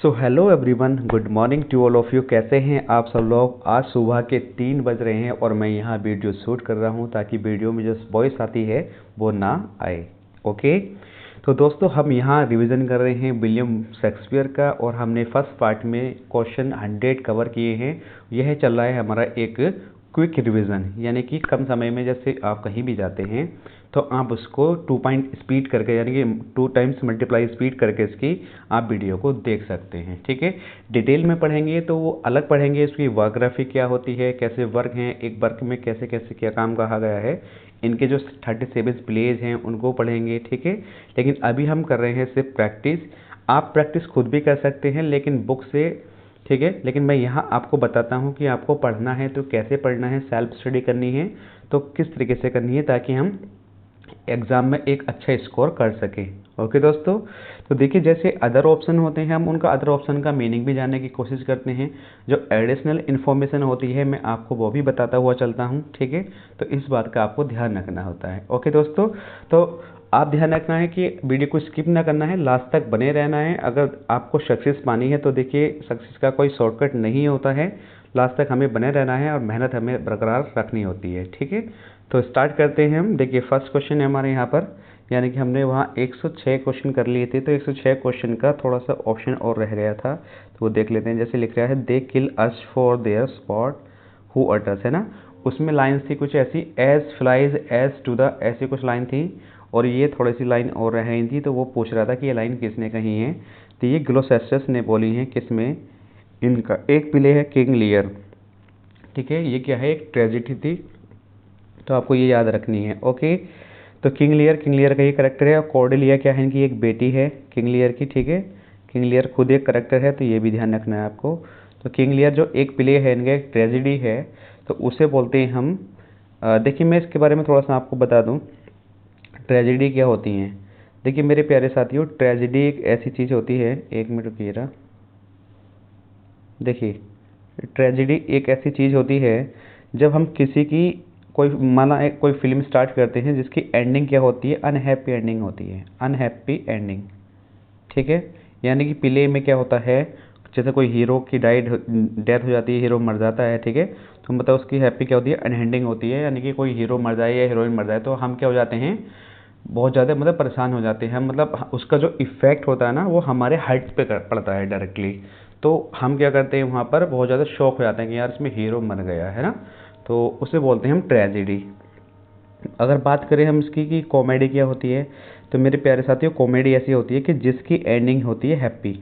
So hello everyone, good morning to all of you. कैसे हैं आप सब लोग। आज सुबह के 3 बज रहे हैं और मैं यहाँ वीडियो शूट कर रहा हूँ ताकि वीडियो में जो वॉइस आती है वो ना आए। ओके, तो दोस्तों हम यहाँ रिवीजन कर रहे हैं विलियम शेक्सपियर का और हमने फर्स्ट पार्ट में क्वेश्चन 100 कवर किए हैं। यह चल रहा है हमारा एक क्विक रिवीजन, यानी कि कम समय में जैसे आप कहीं भी जाते हैं तो आप उसको 2 पॉइंट स्पीड करके, यानी कि 2 टाइम्स मल्टीप्लाई स्पीड करके इसकी आप वीडियो को देख सकते हैं। ठीक है, डिटेल में पढ़ेंगे तो वो अलग पढ़ेंगे, इसकी वर्कग्राफी क्या होती है, कैसे वर्क हैं, एक वर्क में कैसे कैसे क्या काम कहा गया है, इनके जो 37 प्लेज हैं उनको पढ़ेंगे। ठीक है, लेकिन अभी हम कर रहे हैं सिर्फ प्रैक्टिस। आप प्रैक्टिस खुद भी कर सकते हैं लेकिन बुक से। ठीक है, लेकिन मैं यहाँ आपको बताता हूँ कि आपको पढ़ना है तो कैसे पढ़ना है, सेल्फ स्टडी करनी है तो किस तरीके से करनी है ताकि हम एग्ज़ाम में एक अच्छा स्कोर कर सकें। ओके दोस्तों, तो देखिए जैसे अदर ऑप्शन होते हैं हम उनका अदर ऑप्शन का मीनिंग भी जानने की कोशिश करते हैं। जो एडिशनल इन्फॉर्मेशन होती है मैं आपको वो भी बताता हुआ चलता हूँ। ठीक है, तो इस बात का आपको ध्यान रखना होता है। ओके दोस्तों, तो आप ध्यान रखना है कि वीडियो को स्किप ना करना है, लास्ट तक बने रहना है। अगर आपको सक्सेस पानी है तो देखिए सक्सेस का कोई शॉर्टकट नहीं होता है, लास्ट तक हमें बने रहना है और मेहनत हमें बरकरार रखनी होती है। ठीक है, तो स्टार्ट करते हैं हम। देखिए फर्स्ट क्वेश्चन है हमारे यहाँ पर, यानी कि हमने वहाँ 106 क्वेश्चन कर लिए थे तो 106 क्वेश्चन का थोड़ा सा ऑप्शन और रह गया था तो वो देख लेते हैं। जैसे लिख रहा है they kill us for their sport who utters, है ना। उसमें लाइन्स थी कुछ ऐसी, as flies as to the, ऐसी कुछ लाइन थी और ये थोड़ी सी लाइन और रह गई थी तो वो पूछ रहा था कि ये लाइन किसने कही है। तो ये ग्लोसेस्टस ने बोली है। किसमें? इनका एक प्ले है किंग लियर। ठीक है, ये क्या है, एक ट्रेजिडी थी तो आपको ये याद रखनी है। ओके, तो किंग लियर का ये करेक्टर है और कॉर्डेलिया क्या है, इनकी एक बेटी है किंग लियर की। ठीक है, किंग लियर खुद एक करेक्टर है तो ये भी ध्यान रखना है आपको। तो किंग लियर जो एक प्ले है, इनका एक ट्रेजिडी है तो उसे बोलते हैं हम। देखिए मैं इसके बारे में थोड़ा सा आपको बता दूं, ट्रेजिडी क्या होती हैं। देखिए मेरे प्यारे साथियों, ट्रेजिडी एक ऐसी चीज़ होती है, एक मिनट रुकिएगा। देखिए ट्रेजिडी एक ऐसी चीज़ होती है जब हम किसी की कोई माना एक कोई फिल्म स्टार्ट करते हैं जिसकी एंडिंग क्या होती है, अनहैप्पी एंडिंग होती है, अनहैप्पी एंडिंग। ठीक है, यानी कि प्ले में क्या होता है, जैसे कोई हीरो की डेथ हो जाती है, हीरो मर जाता है। ठीक है, तो मतलब उसकी हैप्पी क्या होती है, अनहेंडिंग होती है, यानी कि कोई हीरो मर जाए या हीरोइन मर जाए तो हम क्या हो जाते हैं, बहुत ज़्यादा मतलब परेशान हो जाते हैं। मतलब उसका जो इफ़ेक्ट होता है ना वो हमारे हार्ट पे पड़ता है डायरेक्टली। तो हम क्या करते हैं, वहाँ पर बहुत ज़्यादा शॉक हो जाते हैं कि यार इसमें हीरो मर गया है ना, तो उसे बोलते हैं हम ट्रेजिडी। अगर बात करें हम इसकी कि कॉमेडी क्या होती है, तो मेरे प्यारे साथियों कॉमेडी ऐसी होती है कि जिसकी एंडिंग होती है हैप्पी।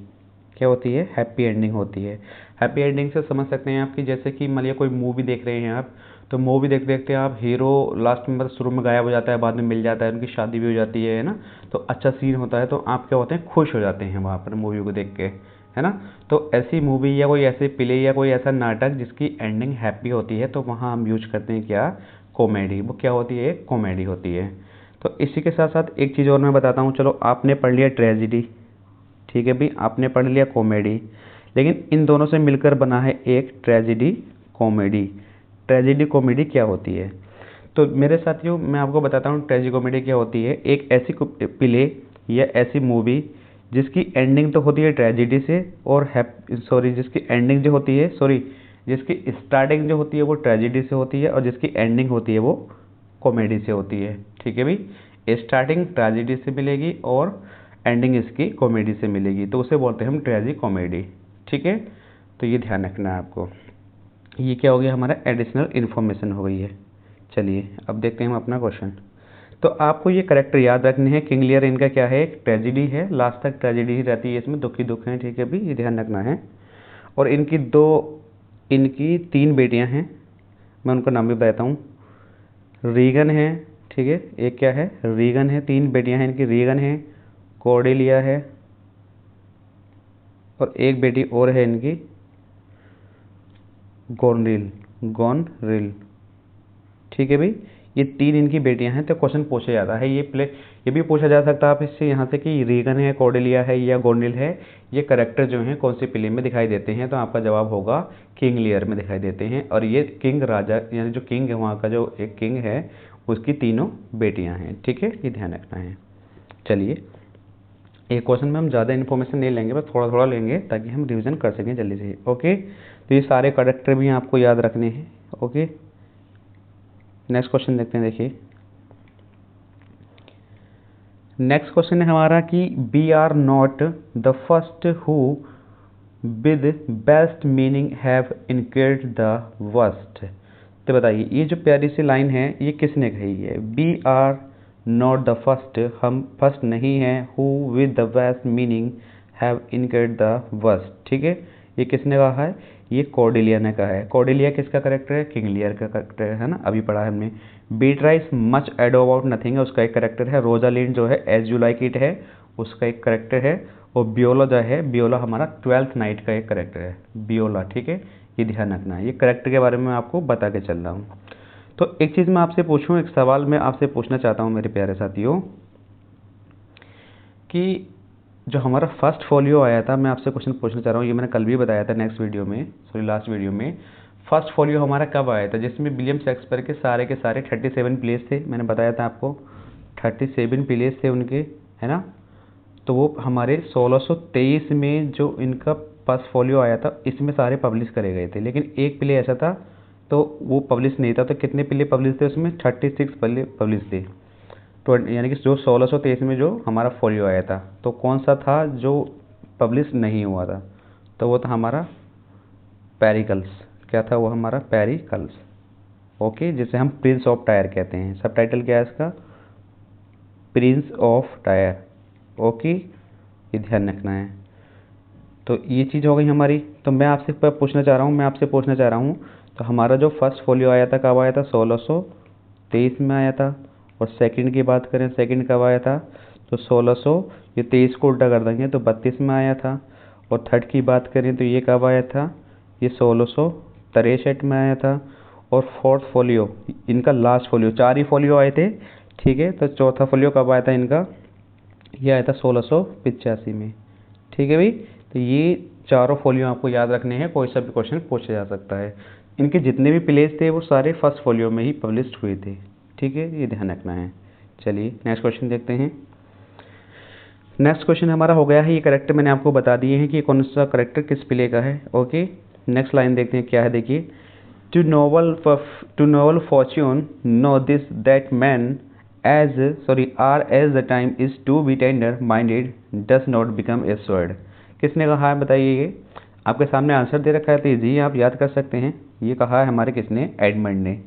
क्या होती है? हैप्पी एंडिंग होती है। हैप्पी एंडिंग से समझ सकते हैं आपकी, जैसे कि मान लिया कोई मूवी देख रहे हैं आप, तो मूवी देखते देखते आप हीरो लास्ट में मतलब शुरू में गायब हो जाता है, बाद में मिल जाता है, उनकी शादी भी हो जाती है ना, तो अच्छा सीन होता है तो आप क्या होते हैं, खुश हो जाते हैं वहाँ पर मूवी को देख के, है ना। तो ऐसी मूवी या कोई ऐसे प्ले या कोई ऐसा नाटक जिसकी एंडिंग हैप्पी होती है तो वहाँ हम यूज करते हैं क्या, कॉमेडी। वो क्या होती है, कॉमेडी होती है। तो इसी के साथ साथ एक चीज़ और मैं बताता हूँ। चलो आपने पढ़ लिया ट्रेजिडी, ठीक है भी, आपने पढ़ लिया कॉमेडी, लेकिन इन दोनों से मिलकर बना है एक ट्रेजिडी कॉमेडी। ट्रेजिडी कॉमेडी क्या होती है, तो मेरे साथियों मैं आपको बताता हूँ ट्रेजिडी कॉमेडी क्या होती है। एक ऐसी प्ले या ऐसी मूवी जिसकी एंडिंग तो होती है ट्रेजिडी से और जिसकी एंडिंग जो होती है, जिसकी स्टार्टिंग जो होती है वो ट्रेजिडी से होती है और जिसकी एंडिंग होती है वो कॉमेडी से होती है। ठीक है भाई, स्टार्टिंग ट्रेजिडी से मिलेगी और एंडिंग इसकी कॉमेडी से मिलेगी तो उसे बोलते हैं हम ट्रेजी कॉमेडी। ठीक है, तो ये ध्यान रखना है आपको। ये क्या हो गया, हमारा एडिशनल इन्फॉर्मेशन हो गई है। चलिए अब देखते हैं हम अपना क्वेश्चन। तो आपको ये करेक्टर याद रखने हैं। किंग लियर इनका क्या है, एक ट्रेजिडी है, लास्ट तक ट्रेजिडी ही रहती है, इसमें दुखी दुख हैं। ठीक है भी, ये ध्यान रखना है। और इनकी 3 बेटियां हैं, मैं उनका नाम भी बताता हूँ। रीगन है, ठीक है, एक क्या है, रीगन है, 3 बेटियां हैं इनकी, रीगन है, कॉर्डेलिया है और एक बेटी और है इनकी, गोनरिल। ठीक है भाई, ये 3 इनकी बेटियां हैं। तो क्वेश्चन पूछा जाता है, ये भी पूछा जा सकता है आप इससे यहाँ से कि रीगन है, कॉर्डेलिया है या गोनरिल है, ये करेक्टर जो हैं कौन सी प्ले में दिखाई देते हैं, तो आपका जवाब होगा किंग लियर में दिखाई देते हैं। और ये किंग राजा, यानी जो किंग है वहाँ का, जो एक किंग है उसकी तीनों बेटियाँ हैं। ठीक है, ये ध्यान रखना है। चलिए एक क्वेश्चन में हम ज़्यादा इन्फॉर्मेशन नहीं लेंगे, बस थोड़ा थोड़ा लेंगे ताकि हम रिवीजन कर सकें जल्दी से। ओके, तो ये सारे कैरेक्टर भी आपको याद रखने हैं। ओके, नेक्स्ट क्वेश्चन देखते हैं। देखिए नेक्स्ट क्वेश्चन है हमारा कि we are not the first who with best meaning have incurred the worst. तो बताइए ये जो प्यारी सी लाइन है ये किसने कही है? We are not the first, हम फर्स्ट नहीं हैं, who with the best meaning have incurred the worst. ठीक है, ये किसने कहा है? ये कॉर्डेलिया ने कहा है। कॉर्डेलिया किसका करेक्टर है? किंग लियर का करेक्टर है ना, अभी पढ़ा है हमने। बीट्राइस मच एडो अबाउट नथिंग है, उसका एक करेक्टर है। रोजालिंड जो है एज यू लाइक इट है, उसका एक करेक्टर है। और बियोला जो है, बियोला हमारा 12th नाइट का एक करेक्टर है, बियोला। ठीक है, ये ध्यान रखना है, ये करेक्टर के बारे में आपको बता के चल रहा हूँ। तो एक चीज़ मैं आपसे पूछूं, एक सवाल मैं आपसे पूछना चाहता हूँ मेरे प्यारे साथियों, कि जो हमारा फर्स्ट फोलियो आया था, मैं आपसे क्वेश्चन पूछना चाह रहा हूँ, ये मैंने कल भी बताया था नेक्स्ट वीडियो में, सॉरी लास्ट वीडियो में। फर्स्ट फोलियो हमारा कब आया था जिसमें विलियम शेक्सपियर के सारे 37 प्लेस थे? मैंने बताया था आपको 37 प्लेस थे उनके, है ना। तो वो हमारे 1623 में जो इनका फर्स्ट फोलियो आया था, इसमें सारे पब्लिश करे गए थे, लेकिन एक प्ले ऐसा था तो वो पब्लिश नहीं था। तो कितने प्ले पब्लिश थे उसमें? 36 प्ले पब्लिश थे। तो यानी कि जो 1623 में जो हमारा फोलियो आया था, तो कौन सा था जो पब्लिश नहीं हुआ था? तो वो था हमारा पेरिकल्स। क्या था वो? हमारा पेरिकल्स। ओके, जिसे हम प्रिंस ऑफ टायर कहते हैं। सब टाइटल क्या है इसका? Prince of tyre. ओके, ये ध्यान रखना है। तो ये चीज़ हो गई हमारी। तो मैं आपसे पूछना चाह रहा हूँ, तो हमारा जो फर्स्ट फोलियो आया था कब आया था? 1623 में आया था। और सेकंड की बात करें, सेकंड कब आया था? तो 1600, ये 23 को उल्टा कर देंगे तो 32 में आया था। और थर्ड की बात करें तो ये कब आया था? ये 1663 में आया था। और फोर्थ फोलियो, इनका लास्ट फोलियो, 4 ही फोलियो आए थे। ठीक है, तो चौथा फोलियो कब आया था इनका? ये आया था 1685 में। ठीक है भाई, तो ये चारों फोलियो आपको याद रखने हैं, कोई सा भी क्वेश्चन पूछा जा सकता है। इनके जितने भी प्लेस थे वो सारे फर्स्ट फोलियो में ही पब्लिश हुए थे। ठीक है, ये ध्यान रखना है। चलिए नेक्स्ट क्वेश्चन देखते हैं। नेक्स्ट क्वेश्चन हमारा हो गया है, ये करेक्टर मैंने आपको बता दिए हैं कि कौन सा करेक्टर किस प्ले का है। ओके, नेक्स्ट लाइन देखते हैं क्या है। देखिए, to noble fortune know this that man are as the time is to be tender minded does not become a sword. किसने कहा है बताइए? ये आपके सामने आंसर दे रखा है तो इजी आप याद कर सकते हैं। ये कहा है हमारे किसने? एडमंड ने।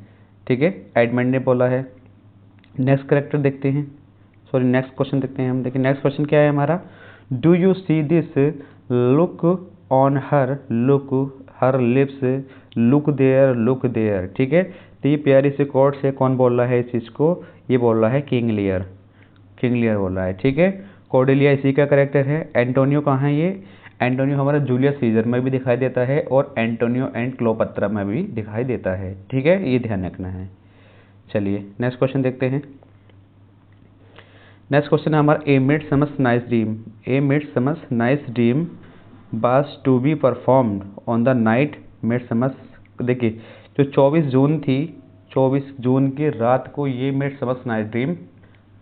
ठीक है, एडमंड ने बोला है। नेक्स्ट करेक्टर देखते हैं, सॉरी नेक्स्ट क्वेश्चन देखते हैं हम। देखिए नेक्स्ट क्वेश्चन क्या है हमारा? Do you see this look on her, look her lips, look there. ठीक है, तो ये प्यारी सी कोट से कौन बोल रहा है इस चीज़ को? ये बोल रहा है किंग लियर। किंग लियर बोल रहा है। ठीक है, कॉर्डेलिया इसी का करेक्टर है। एंटोनियो कहाँ है? ये एंटोनियो हमारा जूलियस सीजर में भी दिखाई देता है और एंटोनियो एंड क्लोपत्रा में भी दिखाई देता है। ठीक है, ये ध्यान रखना है। चलिए नेक्स्ट क्वेश्चन देखते हैं। नेक्स्ट क्वेश्चन है हमारा, a midsummer night's dream. A midsummer night's dream was to be performed on the night midsummer. देखिए जो 24 जून थी, 24 जून की रात को ये मिडसमर नाइट्स ड्रीम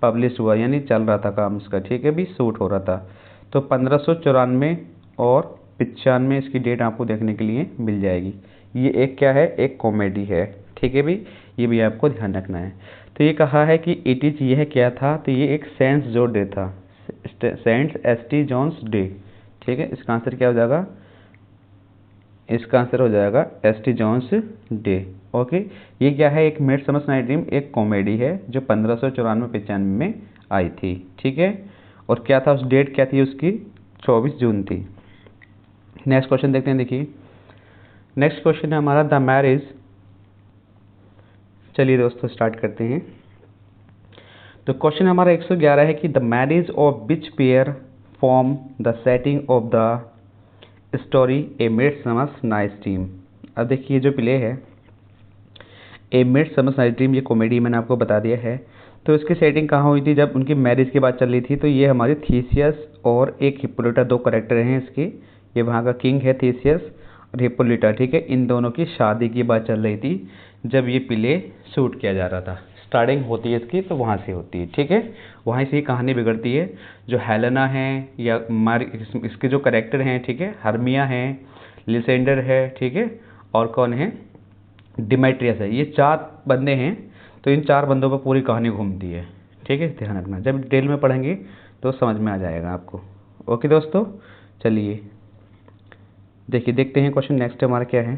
पब्लिश हुआ, यानी चल रहा था काम इसका। ठीक है भी, शूट हो रहा था। तो 1594 और 95 इसकी डेट आपको देखने के लिए मिल जाएगी। ये एक क्या है? एक कॉमेडी है। ठीक है भी, ये भी आपको ध्यान रखना है। तो ये कहा है कि इट इज, यह क्या था? तो ये एक सेंट जो डे था, सेंट एस.टी. Johns day. ठीक है, इसका आंसर क्या हो जाएगा? इसका आंसर हो जाएगा एस.टी. Johns day. ओके, ये क्या है? एक मिडसमर नाइट ड्रीम, एक कॉमेडी है जो 1594-95 में आई थी। ठीक है, और क्या था उस डेट, क्या थी उसकी? 24 जून थी। नेक्स्ट क्वेश्चन देखते हैं। देखिए नेक्स्ट क्वेश्चन है हमारा, द मैरिज। चलिए दोस्तों स्टार्ट करते हैं। तो क्वेश्चन हमारा 111 है कि the marriage of which pair form the setting of the story a midsummer night's dream. अब देखिए ये जो प्ले है ए मिडसमर नाइट्स ड्रीम, ये कॉमेडी मैंने आपको बता दिया है। तो इसकी सेटिंग कहाँ हुई थी? जब उनकी मैरिज की बात चल रही थी। तो ये हमारे थीसियस और एक हिप्पोलिटा, दो करेक्टर हैं इसके। ये वहाँ का किंग है थीसियस और हिप्पोलिटा। ठीक है, इन दोनों की शादी की बात चल रही थी जब ये प्ले शूट किया जा रहा था। स्टार्टिंग होती है इसकी, तो वहाँ से होती है, ठीक है। वहाँ से ही कहानी बिगड़ती है। जो हेलेना है या इसके जो करेक्टर हैं, ठीक है, हर्मिया है, लिसेंडर है, ठीक है, और कौन है, डिमेट्रियस है, ये 4 बंदे हैं। तो इन 4 बंदों पर पूरी कहानी घूमती है, ठीक है। ध्यान रखना, जब डिटेल में पढ़ेंगे तो समझ में आ जाएगा आपको। ओके दोस्तों, चलिए देखिए, देखते हैं क्वेश्चन नेक्स्ट हमारा क्या है।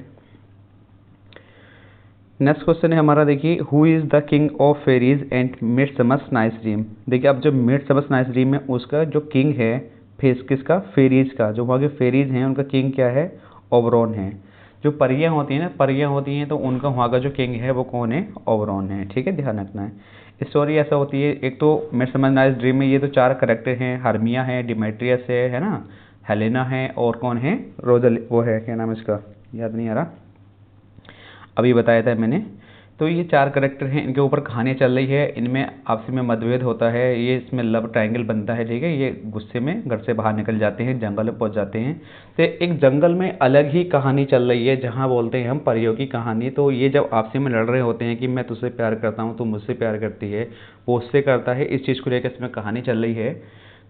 नेक्स्ट क्वेश्चन है हमारा, देखिए, who is the king of fairies and midsummer night's dream. देखिए, अब जो मिडसमर नाइट्स ड्रीम है उसका जो किंग है, फेस किसका, फेरीज का, जो वहाँ के फेरीज हैं उनका किंग क्या है, ओबरॉन है। जो परियां होती हैं ना, परियां होती हैं, तो उनका वहाँ का जो किंग है वो कौन है, ओबरॉन है, ठीक है। ध्यान रखना है। स्टोरी ऐसा होती है, एक तो मिडसमर नाइट्स ड्रीम में ये तो 4 करेक्टर हैं, हर्मिया है, डिमेट्रियस है ना, हेलेना है, और कौन है, रोजल, वो है, क्या नाम है इसका, याद नहीं आ रहा, अभी बताया था मैंने। तो ये 4 करेक्टर हैं, इनके ऊपर कहानी चल रही है, इनमें आपसी में मतभेद होता है, ये इसमें लव ट्रायंगल बनता है, ठीक है। ये गुस्से में घर से बाहर निकल जाते हैं, जंगल में पहुंच जाते हैं। तो एक जंगल में अलग ही कहानी चल रही है, जहाँ बोलते हैं हम परियों की कहानी। तो ये जब आपसी में लड़ रहे होते हैं कि मैं तुझसे प्यार करता हूँ, तू मुझसे प्यार करती है, वो उससे करता है, इस चीज़ को लेकर इसमें कहानी चल रही है।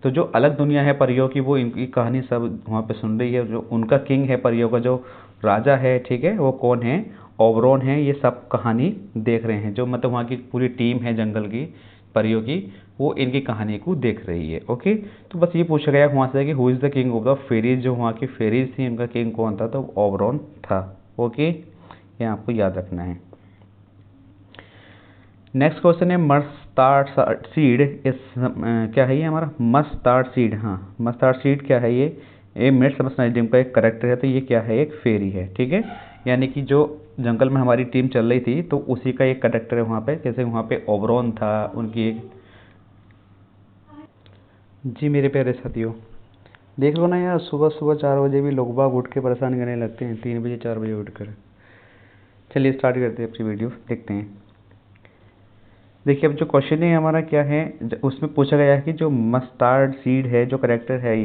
तो जो अलग दुनिया है परियों की, वो इनकी कहानी सब वहाँ पे सुन रही है। जो उनका किंग है परियों का, जो राजा है, ठीक है, वो कौन है, ओबरॉन है। ये सब कहानी देख रहे हैं, जो मतलब वहाँ की पूरी टीम है जंगल की परियों की, वो इनकी कहानी को देख रही है। ओके, तो बस ये पूछा गया वहाँ से कि who is the king of the fairies, जो वहाँ की फेरीज थी उनका किंग कौन था, तो ओबरॉन था। ओके, ये आपको याद रखना है। नेक्स्ट क्वेश्चन है मस्टार्ड सीड इस क्या है ये हमारा, मस्टार्ड सीड। हाँ, मस्टार्ड सीड क्या है, ये मिडसमर नाइट्स ड्रीम का एक करेक्टर है। तो ये क्या है, एक फेरी है, ठीक है। यानी कि जो जंगल में हमारी टीम चल रही थी, तो उसी का एक करेक्टर है वहाँ पे। जैसे वहाँ पे ओबरॉन था, उनकी एक, जी मेरे प्यारे साथियों, देख लो ना यार, सुबह सुबह 4 बजे भी लोग बाग उठ के परेशान करने लगते हैं, 3 बजे 4 बजे उठ कर। चलिए स्टार्ट करते हैं अपनी वीडियो, देखते हैं। देखिए, अब जो क्वेश्चन है हमारा क्या है, उसमें पूछा गया है कि जो मस्टार्ड सीड है, जो करेक्टर है,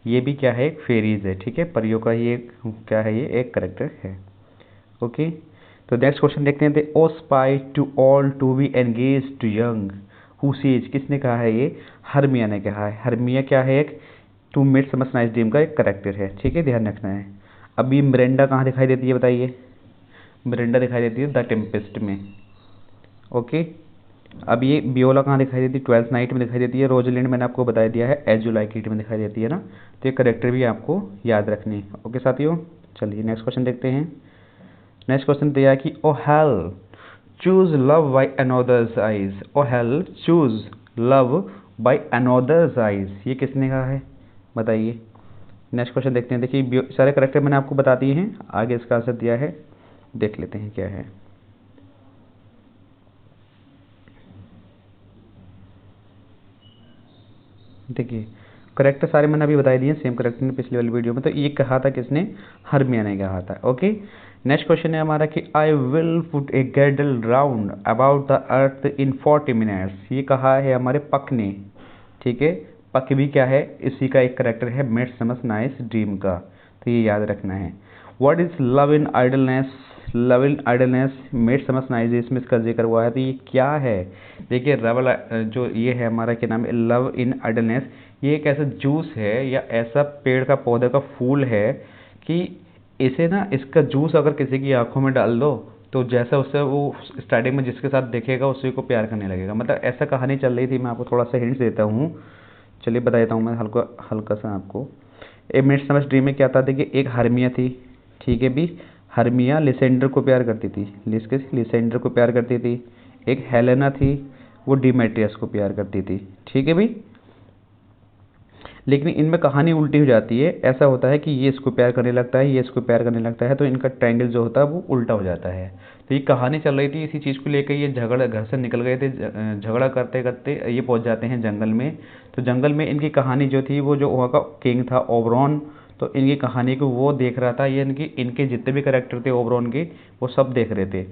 ये भी क्या है, एक फेरीज है, ठीक है। परियों का ही एक क्या है, ये एक करेक्टर है। ओके, तो नेक्स्ट क्वेश्चन देखते हैं। O spy to all to be engage to young who sees, किसने कहा है, ये हर्मिया ने कहा है। हर्मिया क्या है, एक टू मिडसमर नाइट्स ड्रीम का एक करेक्टर है, ठीक है। ध्यान रखना है। अभी मिरेंडा कहाँ दिखाई देती है बताइए, मिरेंडा दिखाई देती है द टेम्पेस्ट में। ओके, अब ये बियोला कहाँ दिखाई देती है, 12th नाइट में दिखाई देती है। रोजलिंड मैंने आपको बता दिया है, एज यू लाइक इट में दिखाई देती है ना। तो ये करेक्टर भी आपको याद रखनी है। ओके साथियों, चलिए नेक्स्ट क्वेश्चन देखते हैं। नेक्स्ट क्वेश्चन दिया है कि O hell choose love by another's eyes, O hell choose love by another's eyes, ये किसने कहा है बताइए। नेक्स्ट क्वेश्चन देखते हैं। देखिए, सारे करेक्टर मैंने आपको बता दिए हैं, आगे इसका आंसर दिया है, देख लेते हैं क्या है। देखिए, करेक्टर सारे मैंने अभी बता दिए, सेम करेक्टर ने पिछली वाली वीडियो में। तो ये कहा था किसने, हर्मिया ने कहा था। ओके, नेक्स्ट क्वेश्चन है हमारा कि I will put a girdle round about the earth in 40 minutes, ये कहा है हमारे पक ने, ठीक है। पक भी क्या है, इसी का एक करेक्टर है मिडसमर नाइट्स ड्रीम का, तो ये याद रखना है। What is love in idleness, love in idleness midsummer night's में इसका जिक्र हुआ है। तो ये क्या है, देखिए, रवल जो ये है हमारा, क्या नाम है, लव इन आइडलनेस, ये एक ऐसा जूस है या ऐसा पेड़ का पौधे का फूल है कि इसे ना, इसका जूस अगर किसी की आंखों में डाल दो, तो जैसा उससे वो स्टार्टिंग में जिसके साथ देखेगा उसी को प्यार करने लगेगा। मतलब ऐसा कहानी चल रही थी। मैं आपको थोड़ा सा हिंट्स देता हूँ, चलिए बता देता हूँ मैं हल्का हल्का सा आपको। एक मिडसमर ड्रीम में क्या था, देखिए, एक हर्मिया थी, ठीक है भी। हर्मिया लिसेंडर को प्यार करती थी, लिसेंडर को प्यार करती थी। एक हेलेना थी, वो डिमेट्रियस को प्यार करती थी, ठीक है भी। लेकिन इनमें कहानी उल्टी हो जाती है। ऐसा होता है कि ये इसको प्यार करने लगता है, ये इसको प्यार करने लगता है, तो इनका ट्रायंगल जो होता है वो उल्टा हो जाता है। तो ये कहानी चल रही थी, इसी चीज़ को लेकर ये झगड़ा, घर से निकल गए थे, झगड़ा करते करते ये पहुंच जाते हैं जंगल में। तो जंगल में इनकी कहानी जो थी, वो जो वहाँ का किंग था ओबरॉन, तो इनकी कहानी को वो देख रहा था। ये इनके जितने भी करेक्टर थे ओबरॉन के, वो सब देख रहे थे।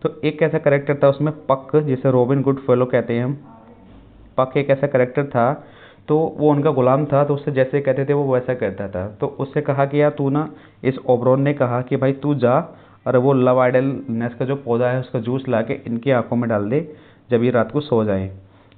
तो एक ऐसा करेक्टर था उसमें पक, जिसे रॉबिन गुड फेलो कहते हैं हम। पक एक ऐसा करेक्टर था, तो वो उनका गुलाम था, तो उससे जैसे कहते थे वो वैसा कहता था। तो उससे कहा कि यार तू ना, इस ओबरॉन ने कहा कि भाई तू जा और वो लव आइडलनेस का जो पौधा है उसका जूस ला के इनकी आंखों में डाल दे, जब ये रात को सो जाए।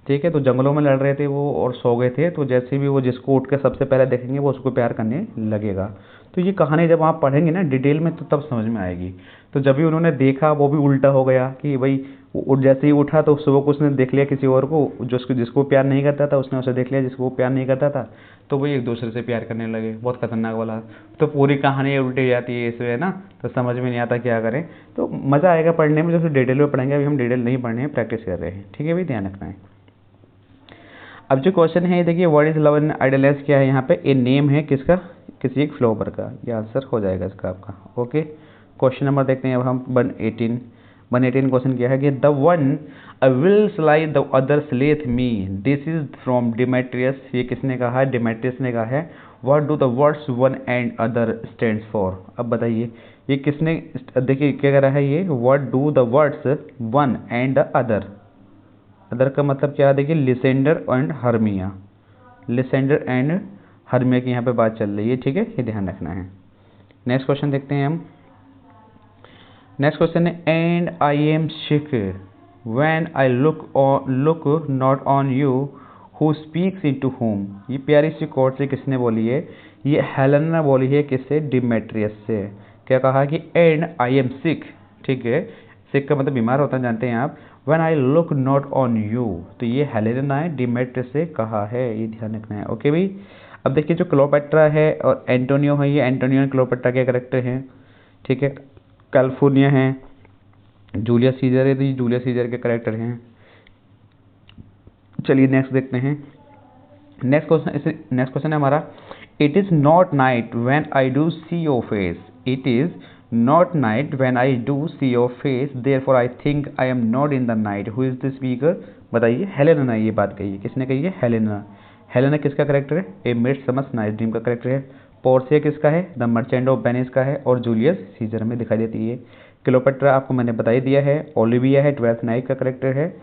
ठीक है, तो जंगलों में लड़ रहे थे वो और सो गए थे, तो जैसे भी वो जिसको उठ के सबसे पहले देखेंगे वो उसको प्यार करने लगेगा। तो ये कहानी जब आप पढ़ेंगे ना डिटेल में तो तब समझ में आएगी। तो जब भी उन्होंने देखा वो भी उल्टा हो गया कि भाई जैसे ही उठा तो सुबह को उसने देख लिया किसी और को, जिसको प्यार नहीं करता था उसने उसे देख लिया जिसको वो प्यार नहीं करता था, तो वही एक दूसरे से प्यार करने लगे। बहुत खतरनाक वाला। तो पूरी कहानी उल्टी जाती है इसमें ना, तो समझ में नहीं आता क्या करें। तो मज़ा आएगा पढ़ने में, जैसे डिटेल में पढ़ेंगे। अभी हम डिटेल नहीं पढ़ने हैं, प्रैक्टिस कर रहे हैं। ठीक है भाई, ध्यान रखना है। अब जो क्वेश्चन है देखिए, व्हाट इज लव एंड आइडलेस, क्या है यहाँ पे, ए नेम है किसका, किसी एक फ्लावर का। ये आंसर हो जाएगा इसका आपका। ओके, क्वेश्चन नंबर देखते हैं अब हम 118 क्वेश्चन क्या है कि the one I will slay the other slayeth me, this is from Demetrius. ये किसने कहा है, डिमेट्रियस ने कहा है। What do the words one and other stands for. अब बताइए ये किसने, देखिए क्या कह रहा है ये, what do the words one and the other. Other का मतलब क्या है, देखिए लिसेंडर एंड हर्मिया, लिसेंडर एंड हर्मिया की यहाँ पे बात चल रही है। ठीक है, ये ध्यान रखना है। नेक्स्ट क्वेश्चन देखते हैं हम। नेक्स्ट क्वेश्चन है and I am sick when I look not on you who speaks into home. ये प्यारी सी कोट से किसने बोली है, ये हेलेन ने बोली है। किससे, डिमेट्रियस से। क्या कहा कि एंड आई एम सिक। ठीक है, सिक का मतलब बीमार होता है, जानते हैं आप। When I look not on you, तो ये हेलेना है, डिमेट्रियस से कहा है, ये ध्यान रखना है। ओके भाई, अब देखिए जो क्लोपेट्रा है और एंटोनियो है, ये एंटोनियो और क्लोपेट्रा के करेक्टर हैं। ठीक है, कैलिफोर्निया है, जूलियस सीजर है, तो ये जूलियस सीजर के करेक्टर हैं। चलिए नेक्स्ट देखते हैं। नेक्स्ट क्वेश्चन है हमारा, it is not night when I do see your face, it is not night when I do see your face, therefore I think I am not in the night, who is the speaker. बताइए, Helena ने ये बात कही है। किसने कही है, Helena. Helena किसका करेक्टर है, ए मिडसमर नाइट्स ड्रीम का करेक्टर है। पोर्सिया किसका है, द मर्चेंट ऑफ वेनिस का है, और जूलियस सीजर में दिखाई देती है। क्लोपेट्रा आपको मैंने बता ही दिया है, ओलिविया है, 12th नाइट का करेक्टर है,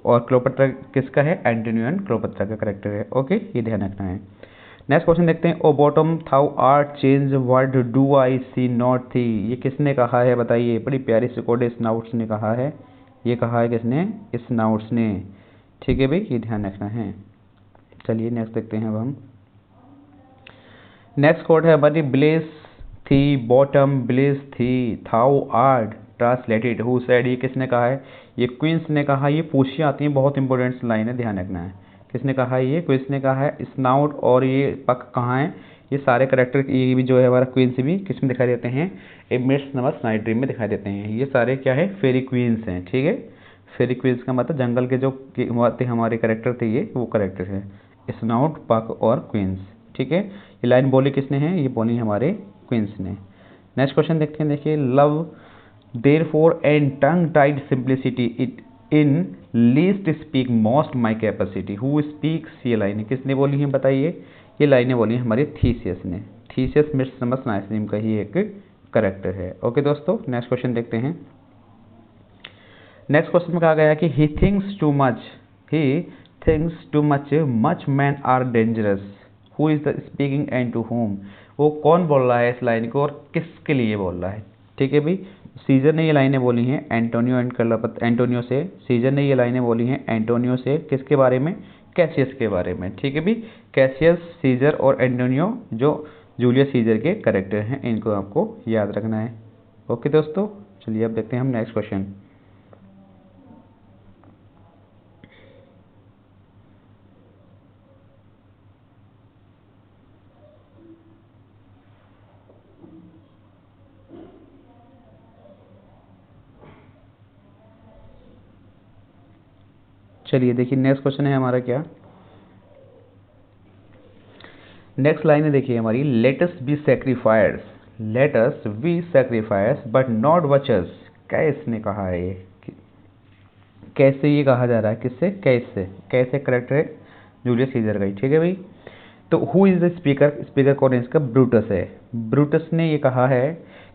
और क्लोपेट्रा किसका है, एंटोनियो एंड क्लोपेट्रा का करेक्टर है। ओके, ये ध्यान रखना है। नेक्स्ट क्वेश्चन देखते हैं, O Bottom thou art change word do I see not thee. ये किसने कहा है, बताइए। बड़ी प्यारी सी कोड स्नाउट्स ने कहा है। ये कहा है किसने, स्नाउट्स ने। ठीक है भाई, ये ध्यान रखना है। चलिए नेक्स्ट देखते हैं अब हम। नेक्स्ट कोड है हमारी, ब्लेस थी बॉटम ब्लेस थी थाउ आर्ट ट्रांसलेटेड हु सेड। ये किसने कहा है, ये क्वींस ने कहा। ये पूछी आती है, बहुत इंपॉर्टेंट लाइन है, ध्यान रखना है। किसने कहा है, ये क्वींस ने कहा है। स्नाउट और ये पक कहाँ है, ये सारे करेक्टर, ये भी जो है हमारा क्वींस भी किस में दिखाई देते हैं, ए मिडसमर नाइट ड्रीम में दिखाई देते हैं। ये सारे क्या है, फेरी क्वींस हैं। ठीक है, फेरी क्वींस का मतलब जंगल के जो हमारे करेक्टर थे, ये वो करेक्टर है, स्नाउट, पक और क्वींस। ठीक है, ये लाइन बोली किसने है, ये बोली हमारे क्वींस ने। नेक्स्ट क्वेश्चन देखते हैं, देखिए, love therefore and tongue tied simplicity it in least speak most my capacity, who speaks. ये लाइनें किसने बोली हैं, बताइए। ये लाइनें बोली हैं हमारे थीसियस ने। थीसियस मिडसमर नाइट्स ड्रीम का ही एक करेक्टर है। ओके दोस्तों, नेक्स्ट क्वेश्चन देखते हैं। नेक्स्ट क्वेश्चन में कहा गया कि he thinks too much much man are dangerous, who is the speaking and to whom. वो कौन बोल रहा है इस लाइन को और किसके लिए बोल रहा है। ठीक है भाई, सीजर ने ये लाइनें बोली हैं एंटोनियो से। सीजर ने ये लाइनें बोली हैं एंटोनियो से, किसके बारे में, कैसियस के बारे में। ठीक है भाई, कैसियस, सीजर और एंटोनियो जो जूलियस सीजर के करेक्टर हैं, इनको आपको याद रखना है। ओके दोस्तों, चलिए अब देखते हैं हम नेक्स्ट क्वेश्चन। चलिए देखिए, नेक्स्ट क्वेश्चन है हमारा क्या, नेक्स्ट लाइन है देखिए हमारी, latus B sacrificers but not वचर्स। कैसे कहा है ये, कैसे ये कहा जा रहा है, किससे, कैसे करेक्टर है, जूलियस सीजर का ही। ठीक है भाई, तो हु इज द स्पीकर कौन है इसका, ब्रूटस है। ब्रूटस ने ये कहा है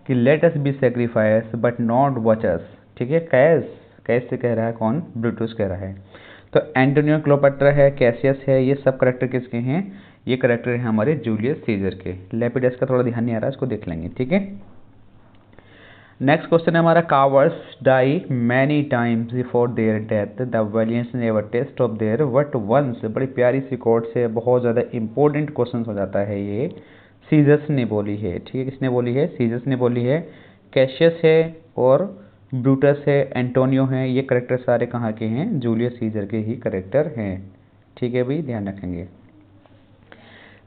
कि let us be sacrificers but not butchers. ठीक है, कैसे कह रहा है, कौन, ब्रूटस कह रहा है। तो एंटोनियो क्लोपेट्रा है, कैसियस है, ये सब करेक्टर किसके हैं, ये करेक्टर है हमारे जूलियस सीजर के। लेपिडस का थोड़ा ध्यान नहीं आ रहा है, इसको देख लेंगे। ठीक है, नेक्स्ट क्वेश्चन है हमारा, cowards die many times before their death, the valiants never taste of their but once. बड़ी प्यारी सी कोट से, बहुत ज़्यादा इंपॉर्टेंट क्वेश्चन हो जाता है ये। सीजस ने बोली है, ठीक है, किसने बोली है? सीजस ने बोली है। कैशियस है और ब्रूटस है, एंटोनियो है, ये करेक्टर सारे कहाँ के हैं? जूलियस सीजर के ही करेक्टर हैं, ठीक है भाई, ध्यान रखेंगे।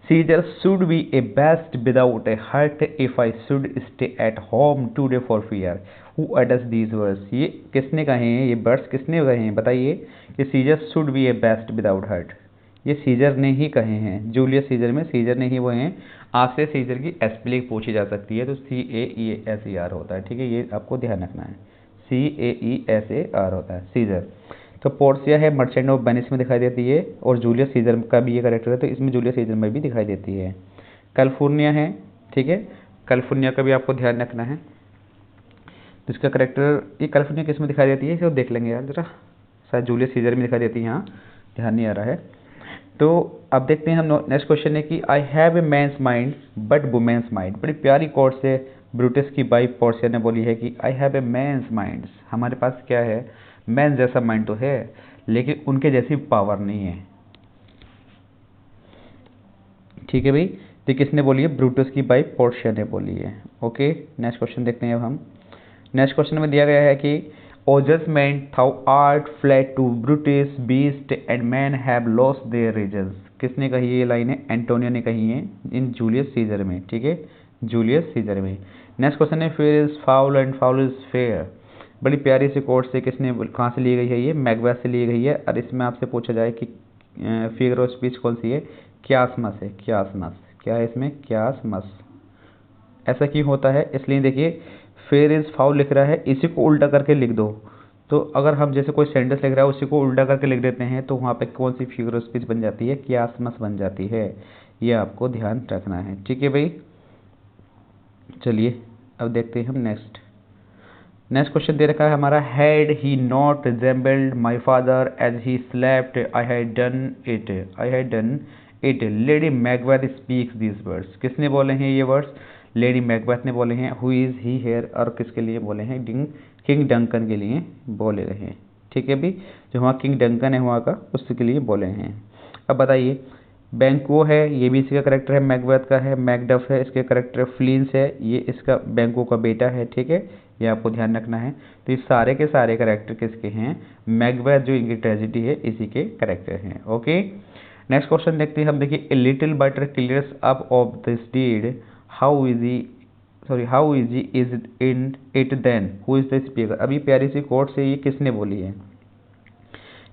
Caesar should be a best without a hurt if I should stay at home today for fear. Who utters these words? ये किसने कहे हैं? ये वर्ड्स किसने कहे हैं? बताइए कि Caesar should be a best without hurt, ये सीजर ने ही कहे हैं। जूलियस सीजर में सीजर ने ही वो हैं। आपसे सीजर की स्पेलिंग पूछी जा सकती है तो CAESER होता है, ठीक है, ये आपको ध्यान रखना है। CAESAR होता है सीजर। तो पोर्सिया है, मर्चेंट ऑफ वेनिस में दिखाई देती है, और जूलियस सीजर का भी ये करेक्टर है तो इसमें जूलियस सीजर में भी दिखाई देती है। कैलिफोर्निया है, ठीक है, कैलिफोर्निया का भी आपको ध्यान रखना है। तो इसका करेक्टर, ये कैलिफोर्निया किस में दिखाई देती है, इसे देख लेंगे यार जरा, शायद जूलियस सीजर में दिखाई देती है, यहाँ ध्यान नहीं आ रहा है। तो अब देखते हैं हम, नेक्स्ट क्वेश्चन है कि I have a man's mind but women's mind. बड़ी प्यारी कोट से ब्रूटस की वाइफ पोर्सिया ने बोली है कि I have a man's mind, हमारे पास क्या है? मैन जैसा माइंड तो है लेकिन उनके जैसी पावर नहीं है, ठीक है भाई। तो किसने बोली है? ब्रूटस की वाइफ पोर्शिया ने बोली है। ओके, नेक्स्ट क्वेश्चन देखते हैं अब हम। नेक्स्ट क्वेश्चन में दिया गया है कि O judgment thou art fled to brutish beast and man have lost their reasons. किसने कही है ये लाइनें? एंटोनियो ने कही है इन जूलियस सीजर में, ठीक है, जूलियस सीजर में। नेक्स्ट क्वेश्चन है, fair is foul and foul is fair. बड़ी प्यारी सी कोट से किसने, कहाँ से ली गई है? ये मैकबेथ से ली गई है। और इसमें आपसे पूछा जाए कि फिगर ऑफ स्पीच कौन सी है? क्यासमस है, क्यासमस। क्या है इसमें? क्यासमस। ऐसा क्यों होता है? इसलिए देखिए, फेयर इज फाउल लिख रहा है, इसी को उल्टा करके लिख दो। तो अगर हम जैसे कोई सेंटेंस लिख रहा है उसी को उल्टा करके लिख देते हैं तो वहाँ पे कौन सी फिगर ऑफ स्पीच बन जाती है? क्यासमस बन जाती है। ये आपको ध्यान रखना है, ठीक है भाई। चलिए अब देखते हैं हम नेक्स्ट क्वेश्चन दे रखा है हमारा, had he not resembled my father as he slept I had done it lady Macbeth speaks this words. किसने बोले हैं ये वर्ड्स? लेडी मैकबेथ ने बोले हैं। हु इज़ ही हेयर, और किसके लिए बोले हैं? किंग डंकन के लिए बोले हैं, ठीक है भी, जो वहाँ किंग डंकन है वहाँ का, उसके लिए बोले हैं। अब बताइए, बैंको है, ये भी इसका करेक्टर है, मैकबेथ का है। मैकडफ है, इसके करेक्टर फ्लिंस है, ये इसका बैंको का बेटा है, ठीक है, ये आपको ध्यान रखना है। तो ये सारे के सारे करेक्टर किसके हैं? मैकबेथ जो इनकी ट्रेजेडी है इसी के करेक्टर हैं। ओके, नेक्स्ट क्वेश्चन देखते हैं हम। देखिए, a little butter clears up of this deed, how easy is in it then, who is the speaker. अभी प्यारी सी कोट से ये किसने बोली है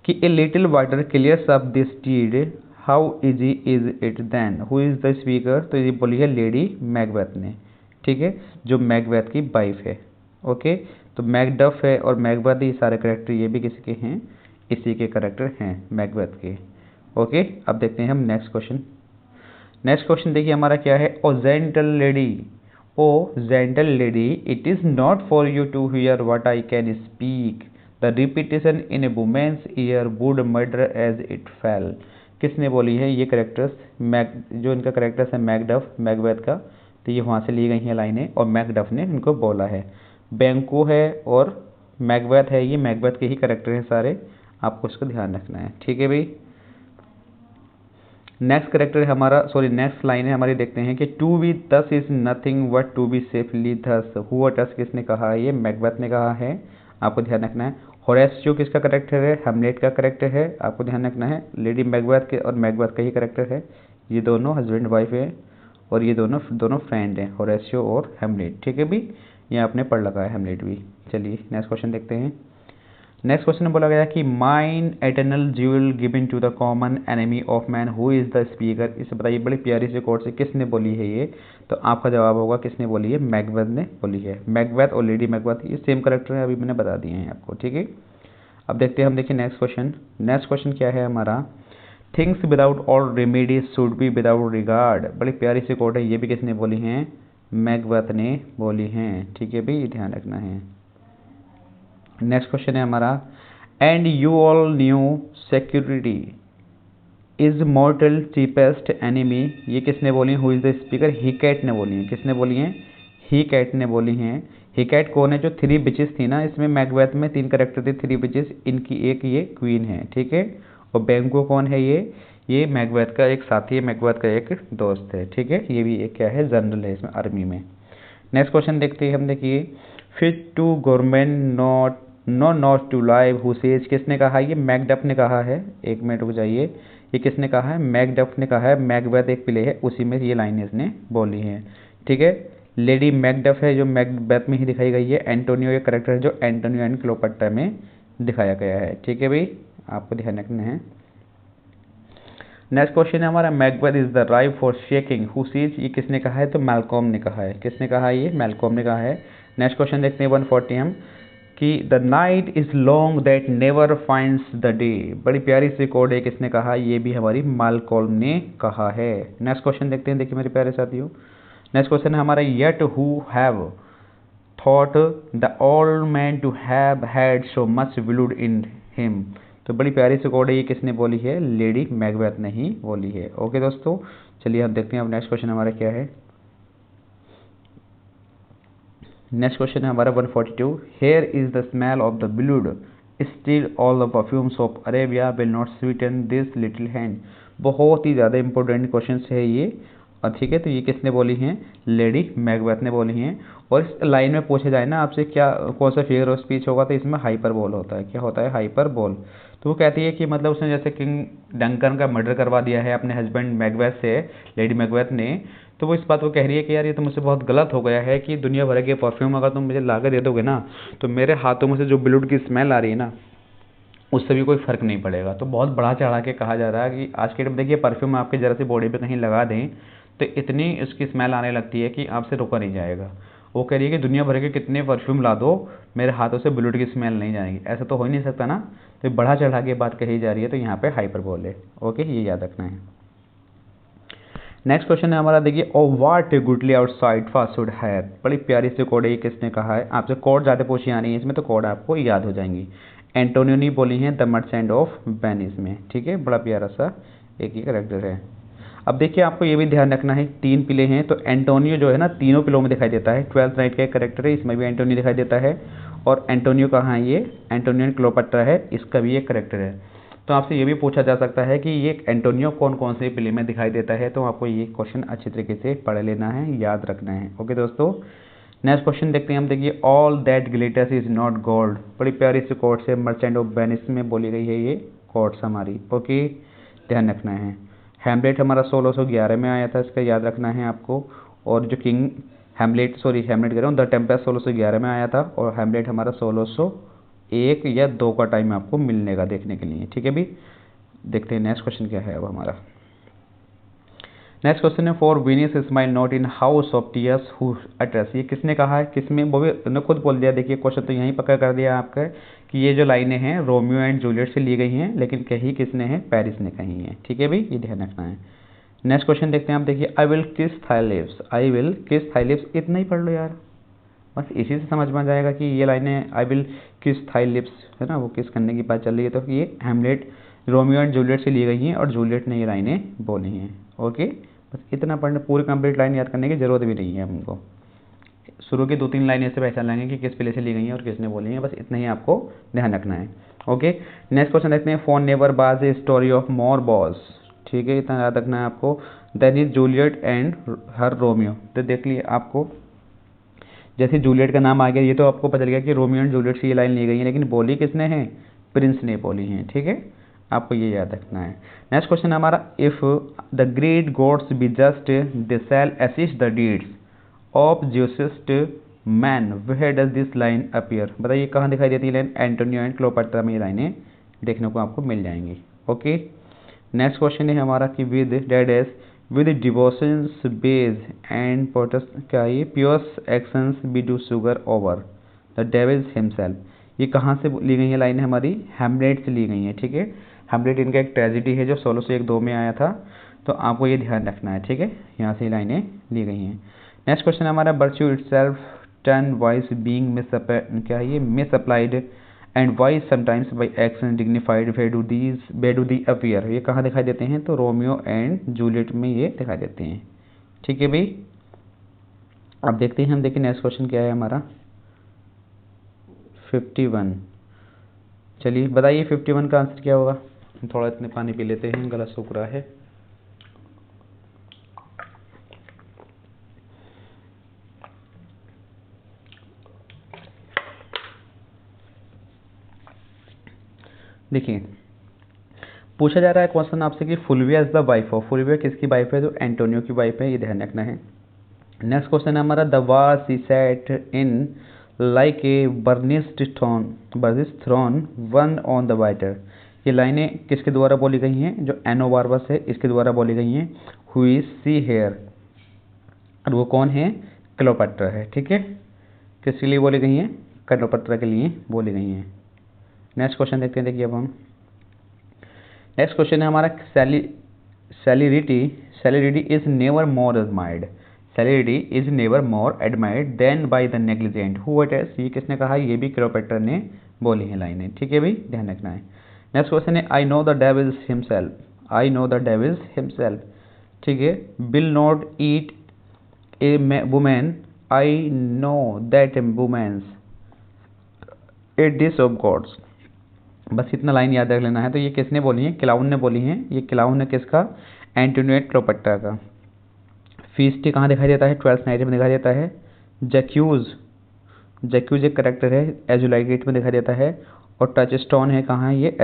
कि a little water clears up this deed, how easy is it then, who is the speaker. तो ये बोली है लेडी मैकबेथ ने, ठीक है, जो मैकबेथ की वाइफ है। ओके, तो मैकडफ है और मैकबेथ, ये सारे करेक्टर ये भी किसके हैं? इसी के करेक्टर हैं, मैकबेथ के। ओके, अब देखते हैं हम नेक्स्ट क्वेश्चन देखिए हमारा क्या है। O gentle lady it is not for you to hear what I can speak, the repetition in a woman's ear would murder as it fell. किसने बोली है ये करेक्टर्स? जो इनका करेक्टर्स है मैकडफ, मैकबेथ का, तो ये वहाँ से ली गई हैं लाइनें और मैकडफ ने इनको बोला है। बैंको है और मैकबेथ है, ये मैकबेथ के ही करेक्टर हैं सारे, आपको इसका ध्यान रखना है, ठीक है भाई। नेक्स्ट लाइन है हमारी, देखते हैं कि to be thus is nothing but to be safely thus. हुआ टस किसने कहा है? ये मैकबेथ ने कहा है, आपको ध्यान रखना है। होरेशियो किसका करेक्टर है? हैमलेट का करेक्टर है, आपको ध्यान रखना है। लेडी मैकबेथ के और मैकबेथ का ही करेक्टर है, ये दोनों हस्बैंड वाइफ है और ये दोनों फ्रेंड हैं, होरेशियो और हैमलेट, ठीक है भी, ये आपने पढ़ लगा है हैमलेट भी। चलिए नेक्स्ट क्वेश्चन देखते हैं। नेक्स्ट क्वेश्चन में बोला गया कि mine eternal jewel given to the common enemy of man, who is the speaker. इसे बताइए, बड़ी प्यारी सी कोट से किसने बोली है ये? तो आपका जवाब होगा किसने बोली है? मैकबेथ ने बोली है। मैकबेथ और लेडी मैकबेथ ये सेम करेक्टर है, अभी मैंने बता दिए हैं आपको, ठीक है। अब देखते हैं हम, देखिए नेक्स्ट क्वेश्चन क्या है हमारा। Things without all remedies should be without regard. बड़ी प्यारी सी कोट है, ये भी किसने बोली हैं? मैकबेथ ने बोली हैं, ठीक है भाई, ध्यान रखना है। नेक्स्ट क्वेश्चन है हमारा, and you all new security is mortal cheapest enemy. ये किसने बोली? Who is the speaker? Hecate ने बोली है। किसने बोली है? ही कैट ने बोली हैं हिकैट कौन है? जो 3 बिचेस थी ना, इसमें मैकबेथ में 3 करेक्टर थे, 3 बिचेस, इनकी एक ये क्वीन है, ठीक है। और बैंक्वो कौन है? ये मैकबेथ का एक साथी है, मैकबेथ का एक दोस्त है, ठीक है। ये भी एक क्या है? जनरल है इसमें आर्मी में। नेक्स्ट क्वेश्चन देखते हैं हम, देखिए fit to government not to live who says, किसने कहा? ये मैकडफ ने कहा है। एक मिनट रुक जाइए, ये किसने कहा है? मैकडफ ने कहा है। मैकबेथ एक प्ले है, उसी में ये लाइन इसने बोली है, ठीक है। लेडी मैकडफ है जो मैकबेथ में ही दिखाई गई है। एंटोनियो ये करेक्टर है जो एंटोनियो एंड क्लोपट्रा में दिखाया गया है, ठीक है भाई, आपको ध्यान रखना है। नेक्स्ट क्वेश्चन है हमारा, Macbeth is the राइव for shaking who seize, ये किसने कहा है? तो मैल्कॉम ने कहा है। किसने कहा? ये मैल्कॉम ने कहा है। नेक्स्ट क्वेश्चन देखते हैं 140 हम, कि the night is long that never finds the day, बड़ी प्यारी सी कोड है, किसने कहा? ये भी हमारी मैल्कॉम ने कहा है। नेक्स्ट क्वेश्चन देखते हैं, देखिए मेरे प्यारे साथियों, नेक्स्ट क्वेश्चन है हमारा, yet who have thought the old man to have had so much blood in him, तो बड़ी प्यारी सी कोड है, ये किसने बोली है? लेडी मैकबेथ ने ही बोली है। ओके दोस्तों, चलिए हम देखते हैं अब नेक्स्ट क्वेश्चन हमारा क्या है। नेक्स्ट क्वेश्चन है हमारा 142, here is the smell of the ब्लूड still all the perfumes of Arabia will not Sutton this little hand, बहुत ही ज़्यादा इंपॉर्टेंट क्वेश्चन है ये, और ठीक है। तो ये किसने बोली हैं? लेडी मैकबेथ ने बोली हैं। और इस लाइन में पूछा जाए ना आपसे क्या कौन सा फिगर ऑफ स्पीच होगा, तो इसमें हाइपरबोल होता है। क्या होता है? हाइपरबोल। तो वो कहती है कि मतलब उसने जैसे किंग डंकन का मर्डर करवा दिया है अपने हस्बैंड मैकबेथ से, लेडी मैकबेथ ने, तो वो इस बात को कह रही है कि यार ये तो मुझसे बहुत गलत हो गया है कि दुनिया भर के परफ्यूम अगर तुम मुझे ला के दे दोगे ना, तो मेरे हाथों में से जो ब्लड की स्मेल आ रही है ना, उससे भी कोई फ़र्क नहीं पड़ेगा। तो बहुत बढ़ा चढ़ा के कहा जा रहा है कि आज के टाइम देखिए परफ्यूम आपके ज़रा सी बॉडी पे कहीं लगा दें तो इतनी उसकी स्मेल आने लगती है कि आपसे रुका नहीं जाएगा। वो कह रही है कि दुनिया भर के कितने परफ्यूम ला दो, मेरे हाथों से ब्लड की स्मेल नहीं जाएगी, ऐसा तो हो ही नहीं सकता ना। तो बढ़ा चढ़ा के बात कही जा रही है, तो यहाँ पे हाइपरबोल है। ओके, ये याद रखना है। नेक्स्ट क्वेश्चन है हमारा, देखिए ओ वाट गुडली आउटसाइड फास्ट फूड है, बड़ी प्यारी सी कोड है, ये किसने कहा है? आपसे कोड ज़्यादा पूछी आ रही है इसमें, तो कोड आपको याद हो जाएंगी। एंटोनियो ने बोली है द मर्चेंट ऑफ वेनिस में, ठीक है, बड़ा प्यारा सा एक ही करेक्टर है। अब देखिए आपको ये भी ध्यान रखना है, 3 पिले हैं, तो एंटोनियो जो है ना तीनों पिलों में दिखाई देता है। 12th नाइट का एक करेक्टर है, इसमें भी एंटोनियो दिखाई देता है। और एंटोनियो कहाँ है? ये एंटोनियो एंड क्लोपट्रा है, इसका भी एक करेक्टर है। तो आपसे ये भी पूछा जा सकता है कि ये एंटोनियो कौन कौन से प्ले में दिखाई देता है, तो आपको ये क्वेश्चन अच्छी तरीके से पढ़ लेना है, याद रखना है। ओके दोस्तों, नेक्स्ट क्वेश्चन देखते हैं हम, देखिए all that glitters is not gold, बड़ी प्यारी सी कोट्स है, मर्चेंट ऑफ वेनिस में बोली गई है ये कोट्स हमारी। ओके, ध्यान रखना है। हैमलेट हमारा 1611 में आया था, इसका याद रखना है आपको। और जो किंग हैमलेट कह रहा हूँ, द टेम्पेस्ट 1611 में आया था, और हैमलेट हमारा 1601 या 2 का टाइम आपको मिलने का देखने के लिए, ठीक है भी। देखते हैं नेक्स्ट क्वेश्चन क्या है अब हमारा। नेक्स्ट क्वेश्चन है for Venus smile not in house of tears who अट्रेस, ये किसने कहा है? किसमें? वो भी उन्होंने खुद बोल दिया। देखिए क्वेश्चन तो यहीं पक्का कर दिया आपका कि ये जो लाइनें हैं रोमियो एंड जूलियट से ली गई हैं, लेकिन कही किसने है? पेरिस ने कही है, ठीक है भाई, ये ध्यान रखना है। नेक्स्ट क्वेश्चन देखते हैं आप, देखिए आई विल किस थाई लिप्स, आई विल किस थाई लिप्स, इतना ही पढ़ लो यार, बस इसी से समझ में जाएगा कि ये लाइनें आई विल किस थाई लिप्स है ना, वो किस करने की बात चल रही है, तो ये हैमलेट रोमियो एंड जूलियट से ली गई हैं और जूलियट ने ये लाइनें बोली हैं। ओके, बस इतना पढ़ने, पूरी कंप्लीट लाइन याद करने की जरूरत भी नहीं है हमको। शुरू की 2-3 लाइनें से पहचान लेंगे कि किस प्ले से ली गई हैं और किसने बोली हैं, बस इतना ही आपको ध्यान रखना है। ओके, नेक्स्ट क्वेश्चन देखते हैं, for never was a story of more woes, ठीक है, इतना याद रखना है आपको। Then is Juliet and her Romeo, तो देख लिए आपको जैसे जूलियट का नाम आ गया, ये तो आपको पता चल गया कि रोमियो एंड जूलियट से ये लाइन ली गई है, लेकिन बोली किसने है? प्रिंस ने बोली है, ठीक है, आपको ये याद रखना है। नेक्स्ट क्वेश्चन हमारा, if the great gods be just they shall assist the deeds of justest man, where does this line appear, बताइए कहाँ दिखाई देती है लाइन? एंटोनियो एंड क्लोपट्रा में ये लाइनें देखने को आपको मिल जाएंगी। ओके, नेक्स्ट क्वेश्चन है हमारा कि with dead as with devotions bays and pots, क्या ये pious actions be do sugar over the devils himself, ये कहाँ से ली गई है लाइन? हमारी हैमलेट से ली गई है, ठीक है। हैमलेट इनका एक ट्रेजिडी है जो 1601-2 में आया था, तो आपको ये ध्यान रखना है, ठीक है, यहाँ से लाइनें ली गई हैं। नेक्स्ट क्वेश्चन हमारा, virtue itself turn vice being क्या ये misapplied and vice sometimes by action dignified where do the appear, ये कहाँ दिखाई देते हैं? तो रोमियो एंड जूलियट में ये दिखाई देते हैं, ठीक है भाई। अब देखते हैं हम, देखिए नेक्स्ट क्वेश्चन क्या है हमारा। 51। चलिए बताइए 51 का आंसर क्या होगा। थोड़ा इतने पानी पी लेते हैं, गला सूख रहा है। देखिए पूछा जा रहा है क्वेश्चन आपसे कि Fulvia is the wife of, Fulvia किसकी वाइफ है, तो एंटोनियो की वाइफ है, ये ध्यान रखना है। नेक्स्ट क्वेश्चन है हमारा, the war she set in like a burnished throne one on the water. ये लाइनें किसके द्वारा बोली गई हैं, जो एनोबार्बस है इसके द्वारा बोली गई हैं। हु इज सी हेयर, और वो कौन है, क्लोपेट्रा है। ठीक है, किसके लिए बोली गई हैं, क्लोपेट्रा के लिए बोली गई हैं। नेक्स्ट क्वेश्चन देखते हैं। देखिए अब हम नेक्स्ट क्वेश्चन है हमारा, celerity is never more admired, celerity is never more admired than by the negligent who it is. ये किसने कहा, ये भी क्लोपेट्रा ने बोली है लाइनें। ठीक है भाई, ध्यान रखना है। नेक्स्ट क्वेश्चन है, I know the devils himself, I know the devils himself. ठीक है, will not eat a woman, I know that woman's a dish of gods. बस इतना लाइन याद रख लेना है। तो ये किसने बोली है, क्लाउन ने बोली है। ये क्लाउन है किसका, एंटोनियो क्लोपेट्रा का। फीस्टी कहाँ दिखाई देता है, 12th नाइट में दिखाई देता है। जैक्यूज एक करेक्टर है, एजुलाइगेट में दिखाई देता है। और टचस्टोन है कहाँ है, ये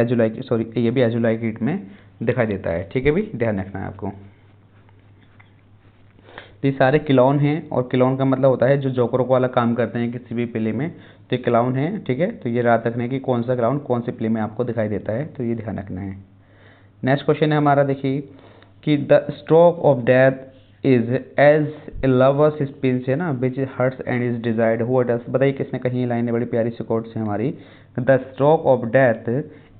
ये भी एजुलाइगेट में दिखाई देता है। ठीक है भी, ध्यान रखना है आपको। तो ये सारे क्लाउन हैं, और क्लाउन का मतलब होता है जो जोकरों को वाला काम करते हैं किसी भी प्ले में, तो ये क्लाउन है। ठीक है, तो ये याद रखना है कि कौन सा क्लाउन कौन से प्ले में आपको दिखाई देता है, तो ये ध्यान रखना है। नेक्स्ट क्वेश्चन है हमारा, देखिए कि the stroke of death is as a lover's pinch है ना, which hurts and is desired who it is. बताइए किसने कही, लाइन बड़ी प्यारी सी कोट से हमारी, the stroke of death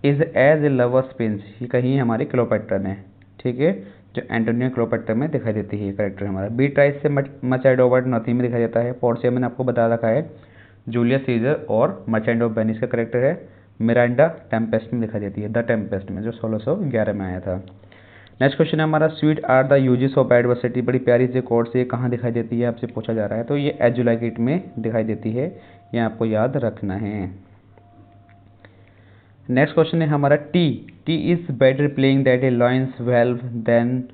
is as a lover's pinch, ये कही हमारी क्लोपेट्रा ने। ठीक है, जो एंटोनियो क्लोपेट्रा में दिखाई देती है ये करेक्टर हमारा। बी ट्राइस से मर्चेंट ऑफ नथिंग में दिखाई देता है। पोर्सिया मैंने आपको बता रखा है, जूलियस सीजर और मर्चेंट ऑफ वेनिस का करेक्टर है। मिरांडा टेम्पेस्ट में दिखाई देती है, द टेम्पेस्ट में, जो 1611 में आया था। नेक्स्ट क्वेश्चन है हमारा, sweet are the uses of adversity. बड़ी प्यारी सी कोड से कहाँ दिखाई देती है, आपसे पूछा जा रहा है। तो ये एजुलाइगेट में दिखाई देती है, ये आपको याद रखना है। नेक्स्ट क्वेश्चन है हमारा, it is better playing that a lion's whelp than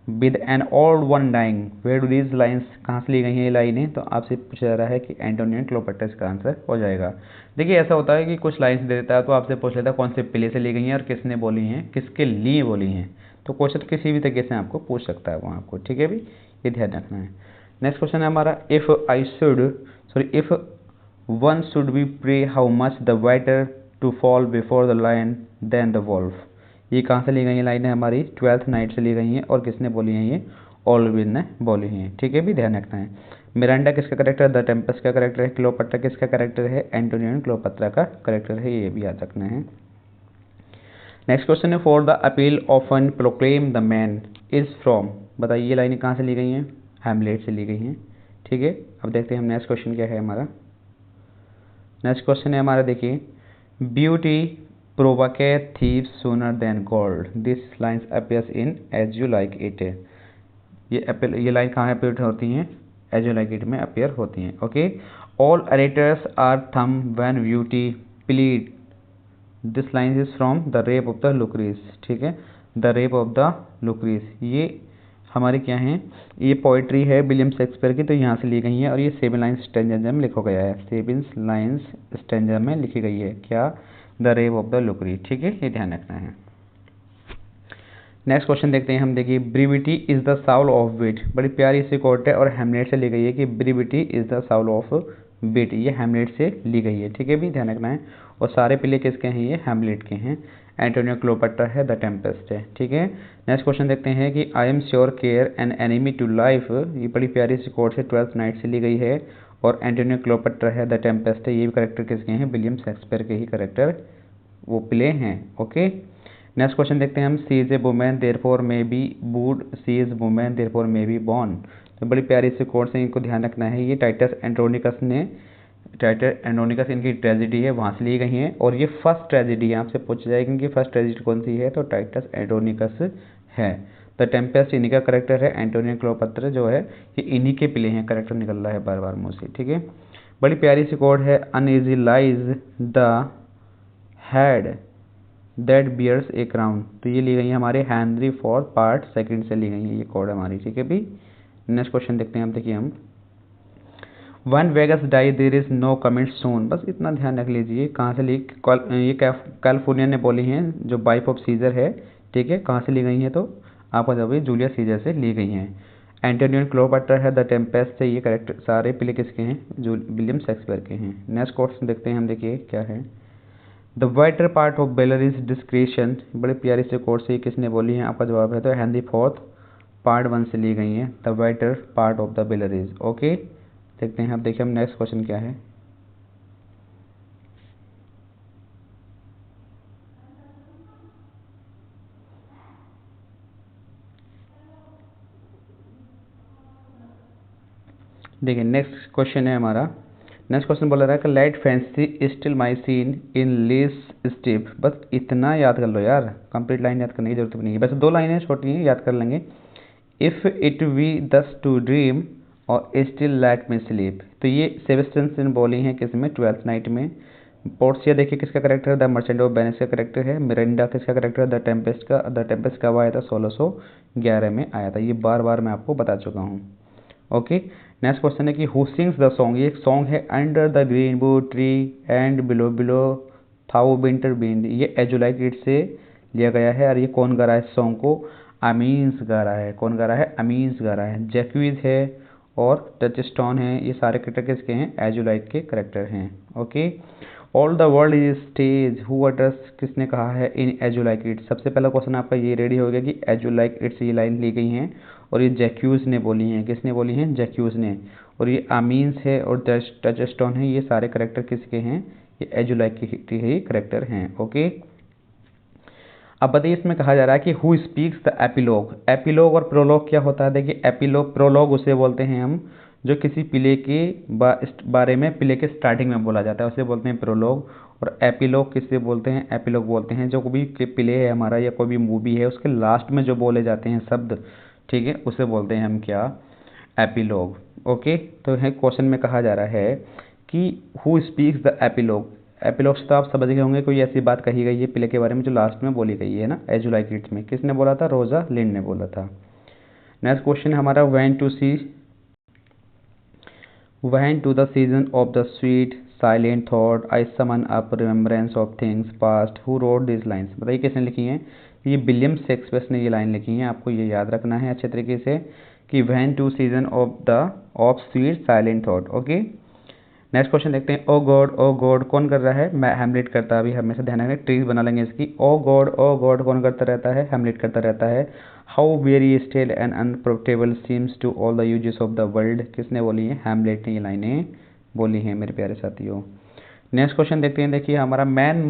with an old one dying, where do these lines, कहाँ से ली गई हैं ये लाइनें, तो आपसे पूछा जा रहा है कि एंटोनियो क्लोपेट्रा इसका आंसर हो जाएगा। देखिए ऐसा होता है कि कुछ लाइन्स दे देता है तो आपसे पूछ लेता है कौन से प्ले से ली गई हैं और किसने बोली हैं, किसके लिए बोली हैं। तो क्वेश्चन किसी भी तरीके से आपको पूछ सकता है वो आपको। ठीक है भी, ये ध्यान रखना है। नेक्स्ट क्वेश्चन है हमारा, if one should be prey how much the better to fall before the lion than the wolf. ये कहाँ से ली गई हैं लाइनें हमारी, 12th नाइट से ली गई हैं, और किसने बोली हैं, ये ऑलविन ने बोली हैं। ठीक है भी, ध्यान रखना है। मिरांडा किसका करेक्टर, द टेम्पेस्ट का करेक्टर है। क्लोपेट्रा किसका करेक्टर है, एंटोनियो क्लोपेट्रा का करेक्टर है, ये भी याद रखना है। नेक्स्ट क्वेश्चन है, for the appeal of an proclaim the man is from. बताइए ये लाइनें कहाँ से ली गई हैं, हैमलेट से ली गई हैं। ठीक है, अब देखते हैं हम नेक्स्ट क्वेश्चन क्या है हमारा। नेक्स्ट क्वेश्चन है हमारा, देखिए beauty provocate thieves sooner than gold, this lines appears in as you like it। ये लाइन कहाँ अपेयर होती हैं, as you like it में अपेयर होती हैं। Okay, all orators are thumb when beauty plead, this line is from the rape of the Lucrece। ठीक है, the rape of the Lucrece, ये हमारे क्या हैं, ये पोइट्री है विलियम शेक्सपियर की, तो यहाँ से ली गई है, और ये 7 लाइन्स स्टैंजा में लिखा गया है, 7 लाइन्स स्टैंजा में लिखी गई है, क्या, द रेप ऑफ द लुक्री। ठीक है, ये ध्यान रखना है। नेक्स्ट क्वेश्चन देखते हैं हम। देखिए ब्रीविटी इज द साउल ऑफ विट, बड़ी प्यारी सी कोट है और हेमलेट से ली गई है कि ब्रीविटी इज द साउल ऑफ विट, ये हेमलेट से ली गई है। ठीक है भी, ध्यान रखना है। और सारे प्ले किसके हैं, ये हेमलेट के हैं। एंटोनियो क्लोपेट्रा है, द टेम्पेस्ट है। ठीक है, नेक्स्ट क्वेश्चन देखते हैं कि I am sure care an enemy to life, ये बड़ी प्यारी सी कोट से 12th नाइट से ली गई है, और एंटोनियो क्लोपेट्रा है, द टेम्पेस्ट है, ये भी करेक्टर किसके हैं, विलियम शेक्सपियर के ही करेक्टर वो प्ले हैं। ओके, नेक्स्ट क्वेश्चन देखते हैं हम, she is a woman therefore may be wooed, she is woman therefore may be born. तो बड़ी प्यारी से कोट्स हैं, इनको ध्यान रखना है। ये टाइटस एंड्रोनिकस इनकी ट्रेजिडी है, वहाँ से ली गई हैं, और ये फर्स्ट ट्रेजिडी है, आपसे पूछा जाएगा इनकी फर्स्ट ट्रेजिडी कौन सी है, तो टाइटस एंड्रोनिकस है। द टेम्पेस्ट इन्हीं का करेक्टर है। एंटोनियो क्लोपेट्रा जो है ये इन्हीं के प्ले हैं, करेक्टर निकल रहा है बार बार मुँह से। ठीक है, बड़ी प्यारी सी कोड है, uneasy lies the head that bears a crown. तो ये ली गई है हमारे हेनरी फोर्थ पार्ट सेकंड से ली गई है ये कोड हमारी, ठीक है भी। नेक्स्ट क्वेश्चन देखते हैं हम, देखिए हम one wages die there is no commit soon, बस इतना ध्यान रख लीजिए। कहाँ से ली, ये कैलिफोर्निया ने बोली हैं, जो वाइफ ऑफ सीजर है, ठीक है। कहाँ से ली गई हैं, तो आपका जब जूलियस सीजर से ली गई हैं। एंटोनियो एंड क्लोपाट्रा है द टेम्पेस्ट से, ये करेक्टर सारे प्ले किसके हैं, जो विलियम शेक्सपियर के हैं। नेक्स्ट क्वेश्चन देखते हैं हम, देखिए क्या है। The better part of बेलरिस discretion, बड़े प्यारे से कोड से किसने बोली है, आपका जवाब है तो हेनरी फोर्थ पार्ट 1 से ली गई है, the better part of the valour is. Okay, देखते हैं अब, देखिए हम नेक्स्ट क्वेश्चन क्या है। देखिए नेक्स्ट क्वेश्चन है हमारा, नेक्स्ट क्वेश्चन बोल रहा है कि light fancy still my scene in lease step, बस इतना याद कर लो यार, कंप्लीट लाइन याद करने की जरूरत भी नहीं है, बस 2 लाइनें छोटी हैं, याद कर लेंगे। इफ़ इट वी दस टू ड्रीम और स्टिल लैक में स्लीप, तो ये सेबेस्टियन ने बोली हैं किस में, 12th नाइट में। पोर्सिया देखिए किसका करेक्टर है, द मर्चेंट ऑफ वेनिस का करेक्टर है। मिरांडा किसका करेक्टर है, द टेम्पेस्ट का। द टेम्पेस्ट कब आया था, 1611 में आया था, ये बार बार मैं आपको बता चुका हूँ। ओके, नेक्स्ट क्वेश्चन है कि हु सिंग्स द सॉन्ग, ये एक सॉन्ग है, under the green wood tree and below below thou winter been, ये एजुलाइक इट से लिया गया है। और ये कौन गा रहा है इस सॉन्ग को, अमीन्स गा रहा है। कौन गा रहा है, अमीन्स गा रहा है। जैक्विज है और टचस्टोन है, ये सारे करेक्टर किसके हैं, एजुलाइक के करेक्टर हैं। Okay, all the world is stage who utters, किसने कहा है इन एजुलाइक इट। सबसे पहला क्वेश्चन आपका ये रेडी हो गया कि एजुलाइक इट से ये लाइन ली गई हैं और ये जैक्यूज ने बोली हैं, किसने बोली हैं, जैक्यूज ने। और ये अमीन्स है और टचस्टोन है, ये सारे करेक्टर किसके हैं, ये एजुलाइक के ही करेक्टर हैं। ओके, अब बताइए इसमें कहा जा रहा है कि who speaks the epilogue. Epilogue और प्रोलॉग क्या होता है, देखिए एपिलॉग, प्रोलॉग उसे बोलते हैं हम जो किसी प्ले के बारे में प्ले के स्टार्टिंग में बोला जाता है, उसे बोलते हैं प्रोलॉग। और एपिलॉग किससे बोलते हैं, एपिलॉग बोलते हैं जो कोई भी प्ले है हमारा या कोई भी मूवी है उसके लास्ट में जो बोले जाते हैं शब्द, ठीक है, उसे बोलते हैं हम क्या, एपिलॉग। ओके, तो है क्वेश्चन में कहा जा रहा है कि who speaks the epilogue. Epilogue से तो आप समझ गए होंगे, कोई ऐसी बात कही गई है प्ले के बारे में जो लास्ट में बोली गई है ना, एजुलाइक इट्स में। किसने बोला था, रोजा लिंड ने बोला था। नेक्स्ट क्वेश्चन हमारा, When to the season of the sweet silent thought I summon up remembrance of things past, who wrote these lines। बताइए किसने लिखी हैं, ये विलियम शेक्सपियर ने ये लाइन लिखी हैं। आपको ये याद रखना है अच्छे तरीके से कि when to season of sweet silent thought। Okay, next question देखते हैं। ओ गॉड कौन कर रहा है, मैं हेमलेट करता, अभी हमेशा ध्यान रखें, ट्रीज बना लेंगे इसकी। ओ गॉड कौन करता रहता है, हेमलेट करता रहता है। How very still and unprofitable seems to all the uses of the world, किसने बोली है, हेमलेट ने ये लाइनें बोली हैं मेरे प्यारे साथियों। नेक्स्ट क्वेश्चन देखते हैं, देखिए हमारा, man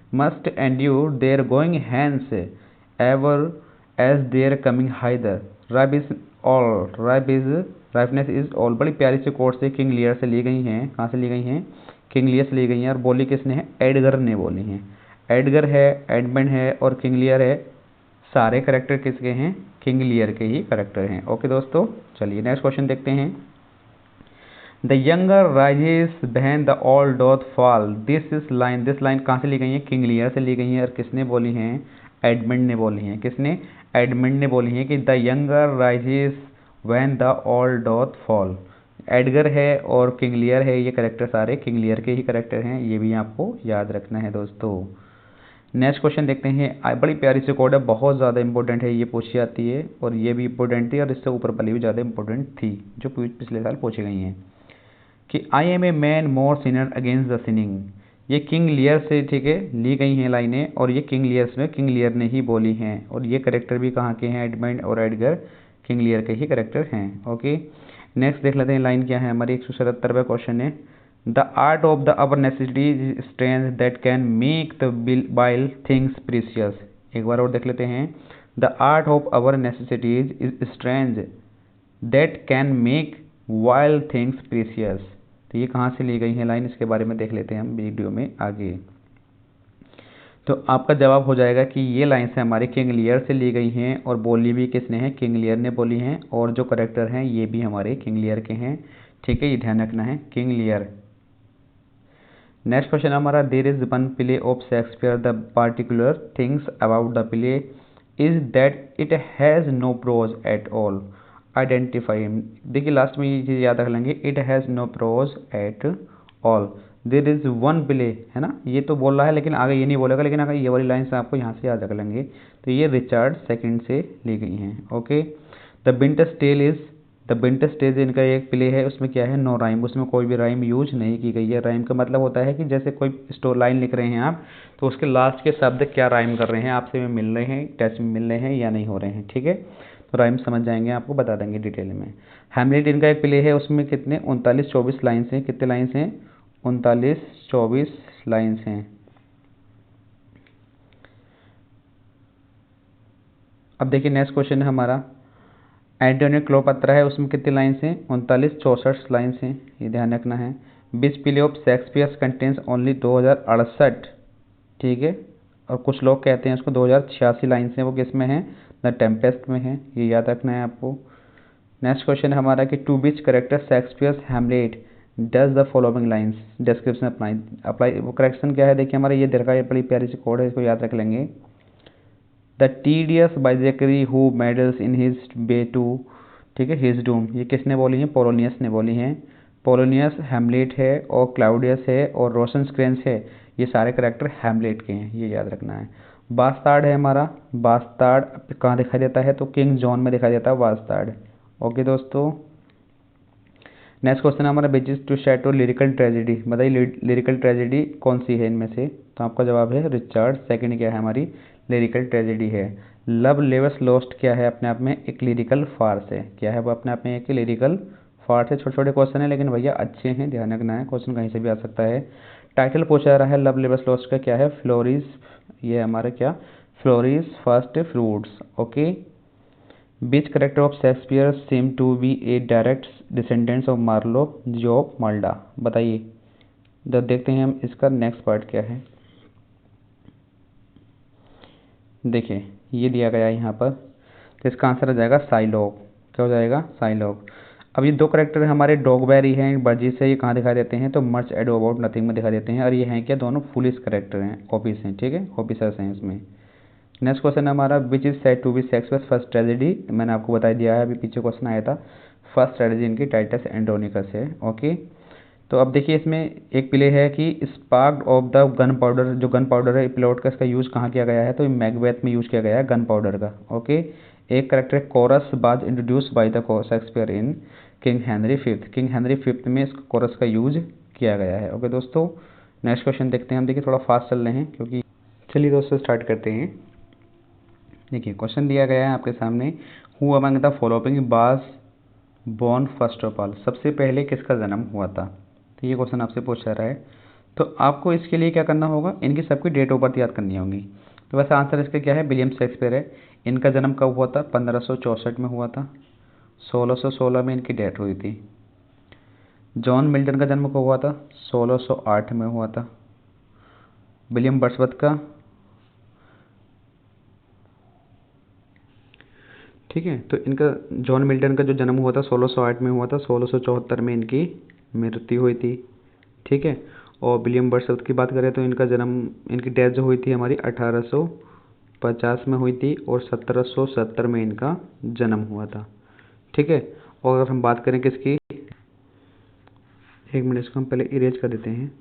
must endure their going hence ever as their coming hither, ripeness is all. बड़ी प्यारी सी कोट से किंग लियर से ली गई हैं। कहाँ से ली गई हैं, किंग लियर से ली गई हैं। और बोली किसने है, एडगर ने बोली हैं। एडगर है, एडमंड है और किंग लियर है, सारे करेक्टर किसके हैं, किंग लियर के ही करेक्टर हैं। ओके दोस्तों, चलिए नेक्स्ट क्वेश्चन देखते हैं। द यंगर राइजेस बहन the old doth fall, this line कहाँ से ली गई है, किंग लियर से ली गई है। और किसने बोली हैं, एडमंड ने बोली हैं। किसने, एडमंड ने बोली हैं कि the younger rises when the old doth fall. Edgar है और किंग लियर है, ये करेक्टर सारे किंग लियर के ही करेक्टर हैं, ये भी आपको याद रखना है दोस्तों। नेक्स्ट क्वेश्चन देखते हैं, बड़ी प्यारी सी कोड है, बहुत ज़्यादा इंपॉर्टेंट है, ये पूछी जाती है और ये भी इंपॉर्टेंट थी और इससे ऊपर वाली भी ज़्यादा इंपॉर्टेंट थी जो पिछले साल पूछी गई हैं कि I am a man more sinner against the sinning. ये किंग लियर से, ठीक है, ली गई हैं लाइनें और ये किंग लियर्स में किंग लियर ने ही बोली हैं। और ये करेक्टर भी कहाँ के हैं, एडमंड और एडगर किंग लियर के ही करेक्टर हैं। ओके, नेक्स्ट देख लेते हैं लाइन क्या है हमारी, 177वां क्वेश्चन है। The art of the our necessities strength that can make the bile things precious. एक बार और देख लेते हैं। The art of our necessities is strength that can make while things precious. तो ये कहाँ से ली गई है लाइन, इसके बारे में देख लेते हैं हम वीडियो में आगे। तो आपका जवाब हो जाएगा कि ये लाइन से हमारे किंग लियर से ली गई हैं और बोली भी किसने है, किंग लियर ने बोली हैं। और जो करेक्टर हैं ये भी हमारे किंग लियर के हैं, ठीक है, ये ध्यान रखना है, किंग लियर। नेक्स्ट क्वेश्चन हमारा, there is one play of Shakespeare, the particular things about the play is that it has no prose at all, identify him. देखिए लास्ट में ये चीज़ याद रख लेंगे, it has no prose at all, there is one play, है ना, ये तो बोल रहा है लेकिन आगे ये नहीं बोलेगा, लेकिन अगर ये वाली लाइन आपको यहाँ से याद रख लेंगे। तो ये रिचर्ड सेकंड से ली गई हैं। Okay, the winter's tale is, the winter's tale इनका एक प्ले है, उसमें क्या है, नो राइम, उसमें कोई भी राइम यूज नहीं की गई है। राइम का मतलब होता है कि जैसे कोई स्टोरी लाइन लिख रहे हैं आप, तो उसके लास्ट के शब्द क्या राइम कर रहे हैं, आपसे में मिल रहे हैं, टच में मिल रहे हैं या नहीं हो रहे हैं। ठीक है, तो राइम समझ जाएंगे, आपको बता देंगे डिटेल में। हैमलेट इनका एक प्ले है, उसमें कितने 39-24 लाइन्स हैं। कितने लाइन्स हैं? 39-24 लाइन्स हैं। अब देखिए नेक्स्ट क्वेश्चन है हमारा, एंटोनियो क्लोपात्रा है, उसमें कितनी लाइन्स हैं? 39-64 लाइन्स हैं, ये ध्यान रखना है। बीच play of Shakespeare contains only 2068, ठीक है, और कुछ लोग कहते हैं उसको 2086 लाइन्स हैं, वो किस में है? द टेम्पेस्ट में है, ये याद रखना है आपको। नेक्स्ट क्वेश्चन है हमारा कि to which character Shakespeare's Hamlet does the following lines description apply वो करेक्शन क्या है? देखिए हमारा ये देखा, ये बड़ी प्यारी सी कोड है, इसको याद रख लेंगे। द टीडियस बाइजेकरी who meddles in his way to, ठीक है, हिज डूम, ये किसने बोली है? पोलोनियस ने बोली हैं। पोलोनियस हैमलेट है, और क्लाउडियस है, और रोशनस्क्रेंस है, ये सारे करेक्टर हैमलेट के हैं, ये याद रखना है। बास्तार्ड है हमारा, बास्तार्ड कहाँ दिखाई देता है? तो किंग जॉन में दिखाई देता है बास्तार्ड। ओके दोस्तों, नेक्स्ट क्वेश्चन हमारा, बिचेस टू शैटो लिरिकल ट्रेजेडी, बताइए लिरिकल ट्रेजेडी कौन सी है इनमें से? तो आपका जवाब है रिचर्ड सेकंड, क्या है हमारी? लिरिकल ट्रेजेडी है। लव लेवस लॉस्ट क्या है? अपने आप में एक लिरिकल फार्स है। क्या है वो? अपने आप में एक लिरिकल फार्स है। छोटे छोटे क्वेश्चन है लेकिन भैया अच्छे हैं, ध्यान रखना है, क्वेश्चन कहीं से भी आ सकता है। टाइटल पूछा जा रहा है लव लेवस लॉस्ट का, क्या है? फ्लोरिस, ये हमारा क्या? फ्लोरिस first fruits. Okay, Which character of Shakespeare seem to be a direct descendant of Marlowe, Job, Malda? बताइए। तो देखते हैं हम इसका नेक्स्ट पार्ट क्या है। देखिए ये दिया गया है यहाँ पर, तो इसका आंसर आ जाएगा साइलॉग। क्या हो जाएगा? साइलॉग। अब ये दो करेक्टर हमारे डॉगबेरी हैं, बर्जिस है, ये कहाँ दिखाई देते हैं? तो मच एडो अबाउट नथिंग में दिखाई देते हैं, और ये हैं क्या? दोनों पुलिस करेक्टर हैं, ऑफिस हैं, ठीक है, ऑफिसर्स हैं इसमें। नेक्स्ट क्वेश्चन हमारा, which is said to be Shakespeare's first tragedy, मैंने आपको बता दिया है, अभी पीछे क्वेश्चन आया था। फर्स्ट ट्रेजेडी इनकी टाइटस एंड्रोनिकस है। ओके, तो अब देखिए इसमें एक प्ले है कि sparked of the gun powder, जो गन पाउडर है प्लॉट का, इसका यूज़ कहाँ किया गया है? तो मैकबेथ में यूज़ किया गया है गन पाउडर का। ओके, एक करेक्टर कोरस बाज introduce by the Shakespeare in king Henry fifth, king Henry fifth में इस कोरस का यूज किया गया है। ओके दोस्तों, नेक्स्ट क्वेश्चन देखते हैं हम। देखिए थोड़ा फास्ट चल रहे हैं क्योंकि, चलिए दोस्तों स्टार्ट करते हैं। देखिए क्वेश्चन दिया गया है आपके सामने, who among the following was born first of all, सबसे पहले किसका जन्म हुआ था? तो ये क्वेश्चन आपसे पूछा रहा है, तो आपको इसके लिए क्या करना होगा? इनकी सबकी डेट ऑफ बर्थ याद करनी होगी। तो वैसे आंसर इसका क्या है? विलियम शेक्सपियर है। इनका जन्म कब हुआ था? 1564 में हुआ था। 1616 में इनकी डेथ हुई थी। जॉन मिल्टन का जन्म कब हुआ था? 1608 में हुआ था। विलियम वर्ड्सवर्थ का, ठीक है, तो इनका जॉन मिल्टन का जो जन्म हुआ था 1608 में हुआ था, 1674 में इनकी मृत्यु हुई थी, ठीक है। और विलियम वर्ड्सवर्थ की बात करें तो इनका जन्म, इनकी डेथ जो हुई थी हमारी 1850 में हुई थी, और 1770 में इनका जन्म हुआ था, ठीक है। और अगर हम बात करें किसकी, एक मिनट इसको हम पहले इरेज कर देते हैं।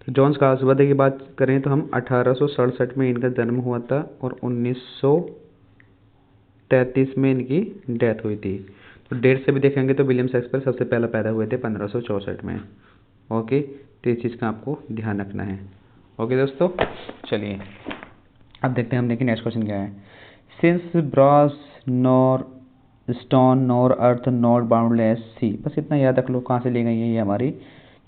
तो जॉन स्कार्सवर्थ की बात करें तो हम 1867 में इनका जन्म हुआ था, और 1933 में इनकी डेथ हुई थी। तो डेट से भी देखेंगे तो विलियम शेक्सपियर सबसे पहले पैदा हुए थे 1564 में। ओके, तो इस चीज़ का आपको ध्यान रखना है। ओके दोस्तों, चलिए अब देखते हैं हम। देखिए नेक्स्ट क्वेश्चन क्या है। Since brass nor stone nor earth nor boundless sea, बस इतना याद रख लो कहाँ से ली गई है ये हमारी,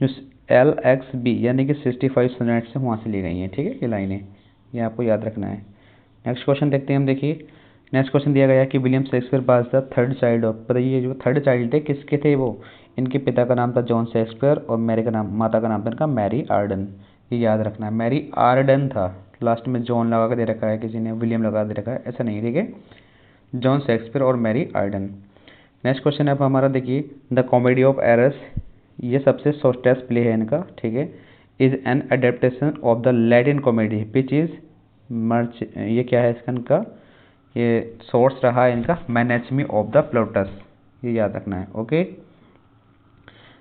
जो LXB यानी कि 65 सोनेट से वहाँ से ली गई हैं, ठीक है, ये लाइनें, ये आपको याद रखना है। नेक्स्ट क्वेश्चन देखते हैं हम। देखिए नेक्स्ट क्वेश्चन दिया गया है कि William Shakespeare was the third child of, बताइए जो थर्ड चाइल्ड थे किसके थे वो? इनके पिता का नाम था जॉन शेक्सपियर, और मैरी का नाम, माता का नाम था इनका मैरी आर्डन, ये याद रखना है। मैरी आर्डन था, लास्ट में जॉन लगा कर दे रखा है किसी ने, विलियम लगा दे रखा है, ऐसा नहीं, ठीक है, जॉन शेक्सपियर और मैरी आर्डन। नेक्स्ट क्वेश्चन है अब हमारा, देखिए द कॉमेडी ऑफ एरर्स, ये सबसे शॉर्टेस्ट प्ले है इनका, ठीक है। Is an adaptation of the Latin comedy which is मर्च, ये क्या है इसका, इनका ये सोर्स रहा है इनका मैनेचमी ऑफ द प्लोटस, ये याद रखना है, ओके।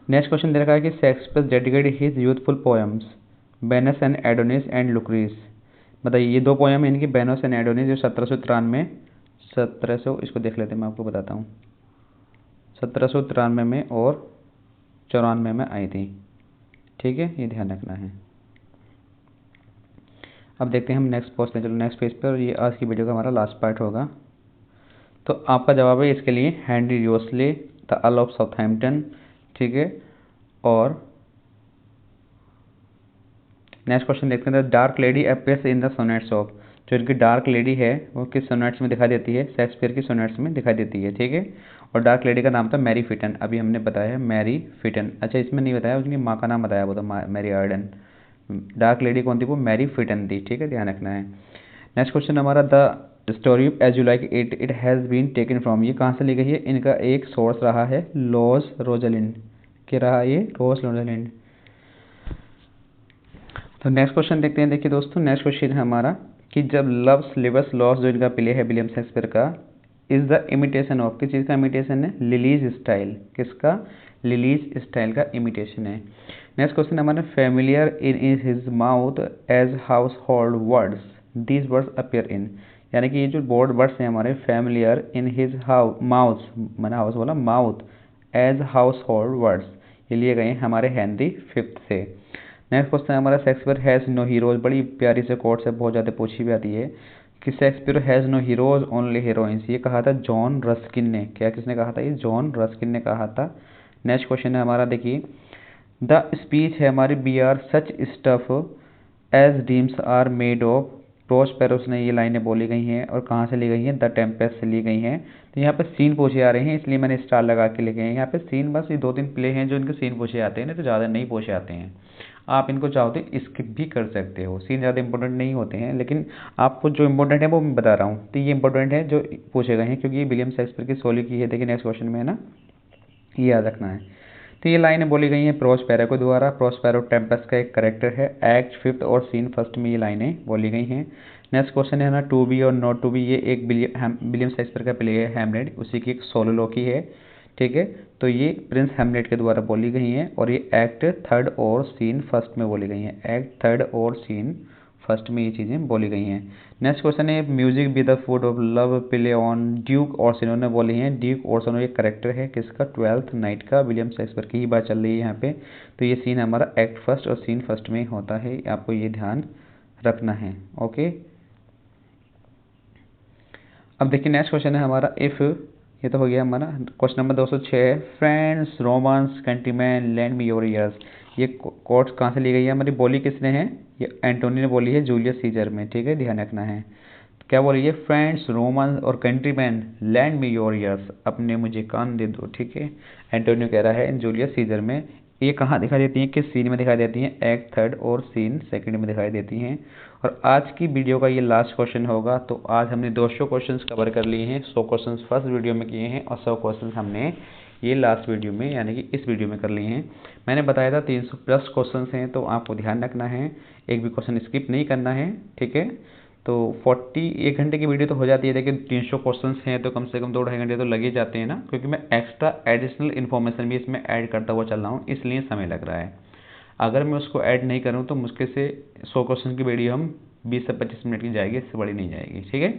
नेक्स्ट क्वेश्चन दे रखा है कि Shakespeare dedicated his youthful poems Venus and Adonis and Lucrece. बताइए ये दो पोएम है इनकी, वेनस एंड एडोनिस, जो 1793 इसको देख लेते हैं, मैं आपको बताता हूँ, 1793 में और 94 में आई थी, ठीक है, ये ध्यान रखना है। अब देखते हैं हम नेक्स्ट पहुँचते हैं, चलो नेक्स्ट पेज पर, ये आज की वीडियो का हमारा लास्ट पार्ट होगा। तो आपका जवाब है इसके लिए Henry Wriothesley, the earl of Southampton, ठीक है। और नेक्स्ट क्वेश्चन देखते हैं, dark lady appears in the sonnets of, जो इनकी डार्क लेडी है वो किस सोनेट्स में दिखाई देती है, शेक्सपियर की सोनेट्स में दिखाई देती है, ठीक है। और डार्क लेडी का नाम था मैरी फिटन, अभी हमने बताया मैरी फिटन, अच्छा इसमें नहीं बताया, उसकी माँ का नाम बताया, वो था मैरी आर्डन। डार्क लेडी कौन थी, वो मैरी फिटन थी, ठीक है, ध्यान रखना है। नेक्स्ट क्वेश्चन हमारा, the story of as you like it, it has been taken from, ये कहाँ से ली गई है, इनका एक सोर्स रहा है लॉज रोजलिंड, क्या रहा ये, लॉज रोजलिंड। तो नेक्स्ट क्वेश्चन देखते हैं, देखिए दोस्तों नेक्स्ट क्वेश्चन है हमारा कि जब लव स्लीवलेस लॉस, जो इनका प्ले है विलियम शेक्सपियर का, इज द इमिटेशन ऑफ, किस चीज़ का इमिटेशन है, लिलीज स्टाइल, किसका, लिलीज स्टाइल का इमिटेशन है। नेक्स्ट क्वेश्चन हमारा, familiar in his mouth as household words, these words appear in, यानी कि ये जो बोर्ड वर्ड्स हैं हमारे, फेमिलियर इन हिज माउथ, मैंने हाउस बोला, mouth as household words, ये लिए गए हैं हमारे हेनरी फिफ्थ से। नेक्स्ट क्वेश्चन हमारा, शेक्सपियर हैज़ नो हीरोज, बड़ी प्यारी से कोट से बहुत ज़्यादा पूछी भी आती है कि Shakespeare has no heroes only heroines, ये कहा था जॉन रस्किन ने, क्या किसने कहा था, ये जॉन रस्किन ने कहा था। नेक्स्ट क्वेश्चन है हमारा, देखिए द स्पीच है हमारी, be are such stuff as dreams are made of, Prospero ने ये लाइनें बोली गई हैं और कहाँ से ली गई हैं, द टेम्पेस्ट से ली गई हैं। तो यहाँ पे सीन पूछे आ रहे हैं, इसलिए मैंने स्टार लगा के लिखे हैं यहाँ पे सीन, बस ये 2-3 प्ले हैं जो इनके सीन पूछे आते हैं, नहीं तो ज़्यादा नहीं पूछे आते हैं। आप इनको चाहो तो स्किप भी कर सकते हो, सीन ज़्यादा इंपॉर्टेंट नहीं होते हैं, लेकिन आपको जो इंपॉर्टेंट है वो मैं बता रहा हूँ, तो ये इंपॉर्टेंट है जो पूछे गए हैं, क्योंकि ये विलियम शेक्सपियर की सोली की है, देखिए नेक्स्ट क्वेश्चन में है ना, ये याद रखना है। तो ये लाइनें बोली गई हैं प्रोस्पेरो के द्वारा, प्रोस्पेरो टेम्पेस्ट का एक करेक्टर है, एक्ट 5 और सीन 1 में ये लाइनें बोली गई हैं। नेक्स्ट क्वेश्चन है ना, टू बी और नॉट टू बी, ये एक विलियम शेक्सपियर का प्ले है हैमलेट, उसी की एक सोलोलोकी है, ठीक है। तो ये प्रिंस हैमलेट के द्वारा बोली गई हैं और ये एक्ट 3 और सीन 1 में बोली गई हैं, एक्ट 3 और सीन 1 में ये चीज़ें बोली गई हैं। नेक्स्ट क्वेश्चन है, music be the food of love play on duke Orsino ने बोली हैं, ड्यूक ओर्सिनो एक करेक्टर है किसका, 12th नाइट का, विलियम शेक्सपियर की ही बात चल रही है यहाँ पे। तो ये सीन हमारा एक्ट 1 और सीन 1 में होता है, आपको ये ध्यान रखना है, ओके। अब देखिए नेक्स्ट क्वेश्चन है हमारा, इफ़, ये तो हो गया हमारा। क्वेश्चन नंबर 206 है, friends romance countryman land me your ears, ये कोट्स कहाँ से ली गई है हमारी, बोली किसने है, ये एंटोनी ने बोली है जूलियस सीजर में, ठीक है, ध्यान रखना है। तो क्या बोली है, फ्रेंड्स रोमांस और countryman land me your ears, अपने मुझे कान दे दो, ठीक है, एंटोनियो कह रहा है जूलियस सीजर में। ये कहाँ दिखाई देती हैं, किस सीन में दिखाई देती हैं, एक्ट 3 और सीन 2 में दिखाई देती हैं। और आज की वीडियो का ये लास्ट क्वेश्चन होगा। तो आज हमने 200 क्वेश्चंस कवर कर लिए हैं, 100 क्वेश्चंस फर्स्ट वीडियो में किए हैं और 100 क्वेश्चंस हमने ये लास्ट वीडियो में यानी कि इस वीडियो में कर लिए हैं। मैंने बताया था 300 प्लस क्वेश्चंस हैं, तो आपको ध्यान रखना है, एक भी क्वेश्चन स्किप नहीं करना है, ठीक है। तो 1 घंटे की वीडियो तो हो जाती है, लेकिन 300 क्वेश्चंस हैं तो कम से कम 2-2.5 घंटे तो लग ही जाते हैं ना, क्योंकि मैं एक्स्ट्रा एडिशनल इन्फॉर्मेशन भी इसमें ऐड करता हुआ चल रहा हूँ, इसलिए समय लग रहा है। अगर मैं उसको ऐड नहीं करूँ तो मुश्किल से 100 क्वेश्चन की वीडियो हम 20 से 25 मिनट की जाएगी, इससे बड़ी नहीं जाएगी, ठीक है।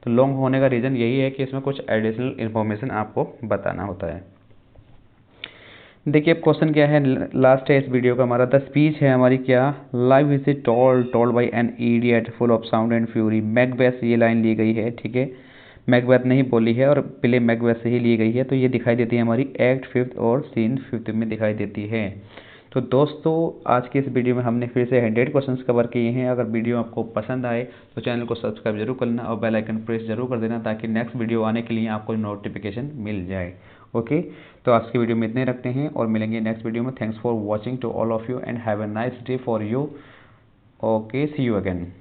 तो लॉन्ग होने का रीज़न यही है कि इसमें कुछ एडिशनल इन्फॉर्मेशन आपको बताना होता है। देखिए अब क्वेश्चन क्या है, लास्ट है इस वीडियो का हमारा, द स्पीच है हमारी क्या, life is a told by an idiot full of sound and fury, Macbeth ये लाइन ली गई है, ठीक है, मैकबेथ ने ही बोली है और प्ले मैकबेथ से ही ली गई है। तो ये दिखाई देती है हमारी एक्ट 5 और सीन 5 में दिखाई देती है। तो दोस्तों आज की इस वीडियो में हमने फिर से 100 क्वेश्चंस कवर किए हैं। अगर वीडियो आपको पसंद आए तो चैनल को सब्सक्राइब जरूर करना और बेल आइकन प्रेस जरूर कर देना, ताकि नेक्स्ट वीडियो आने के लिए आपको नोटिफिकेशन मिल जाए, ओके। तो आज की वीडियो में इतने रखते हैं और मिलेंगे नेक्स्ट वीडियो में। Thanks for watching to all of you and have a nice day for you, okay, see you again.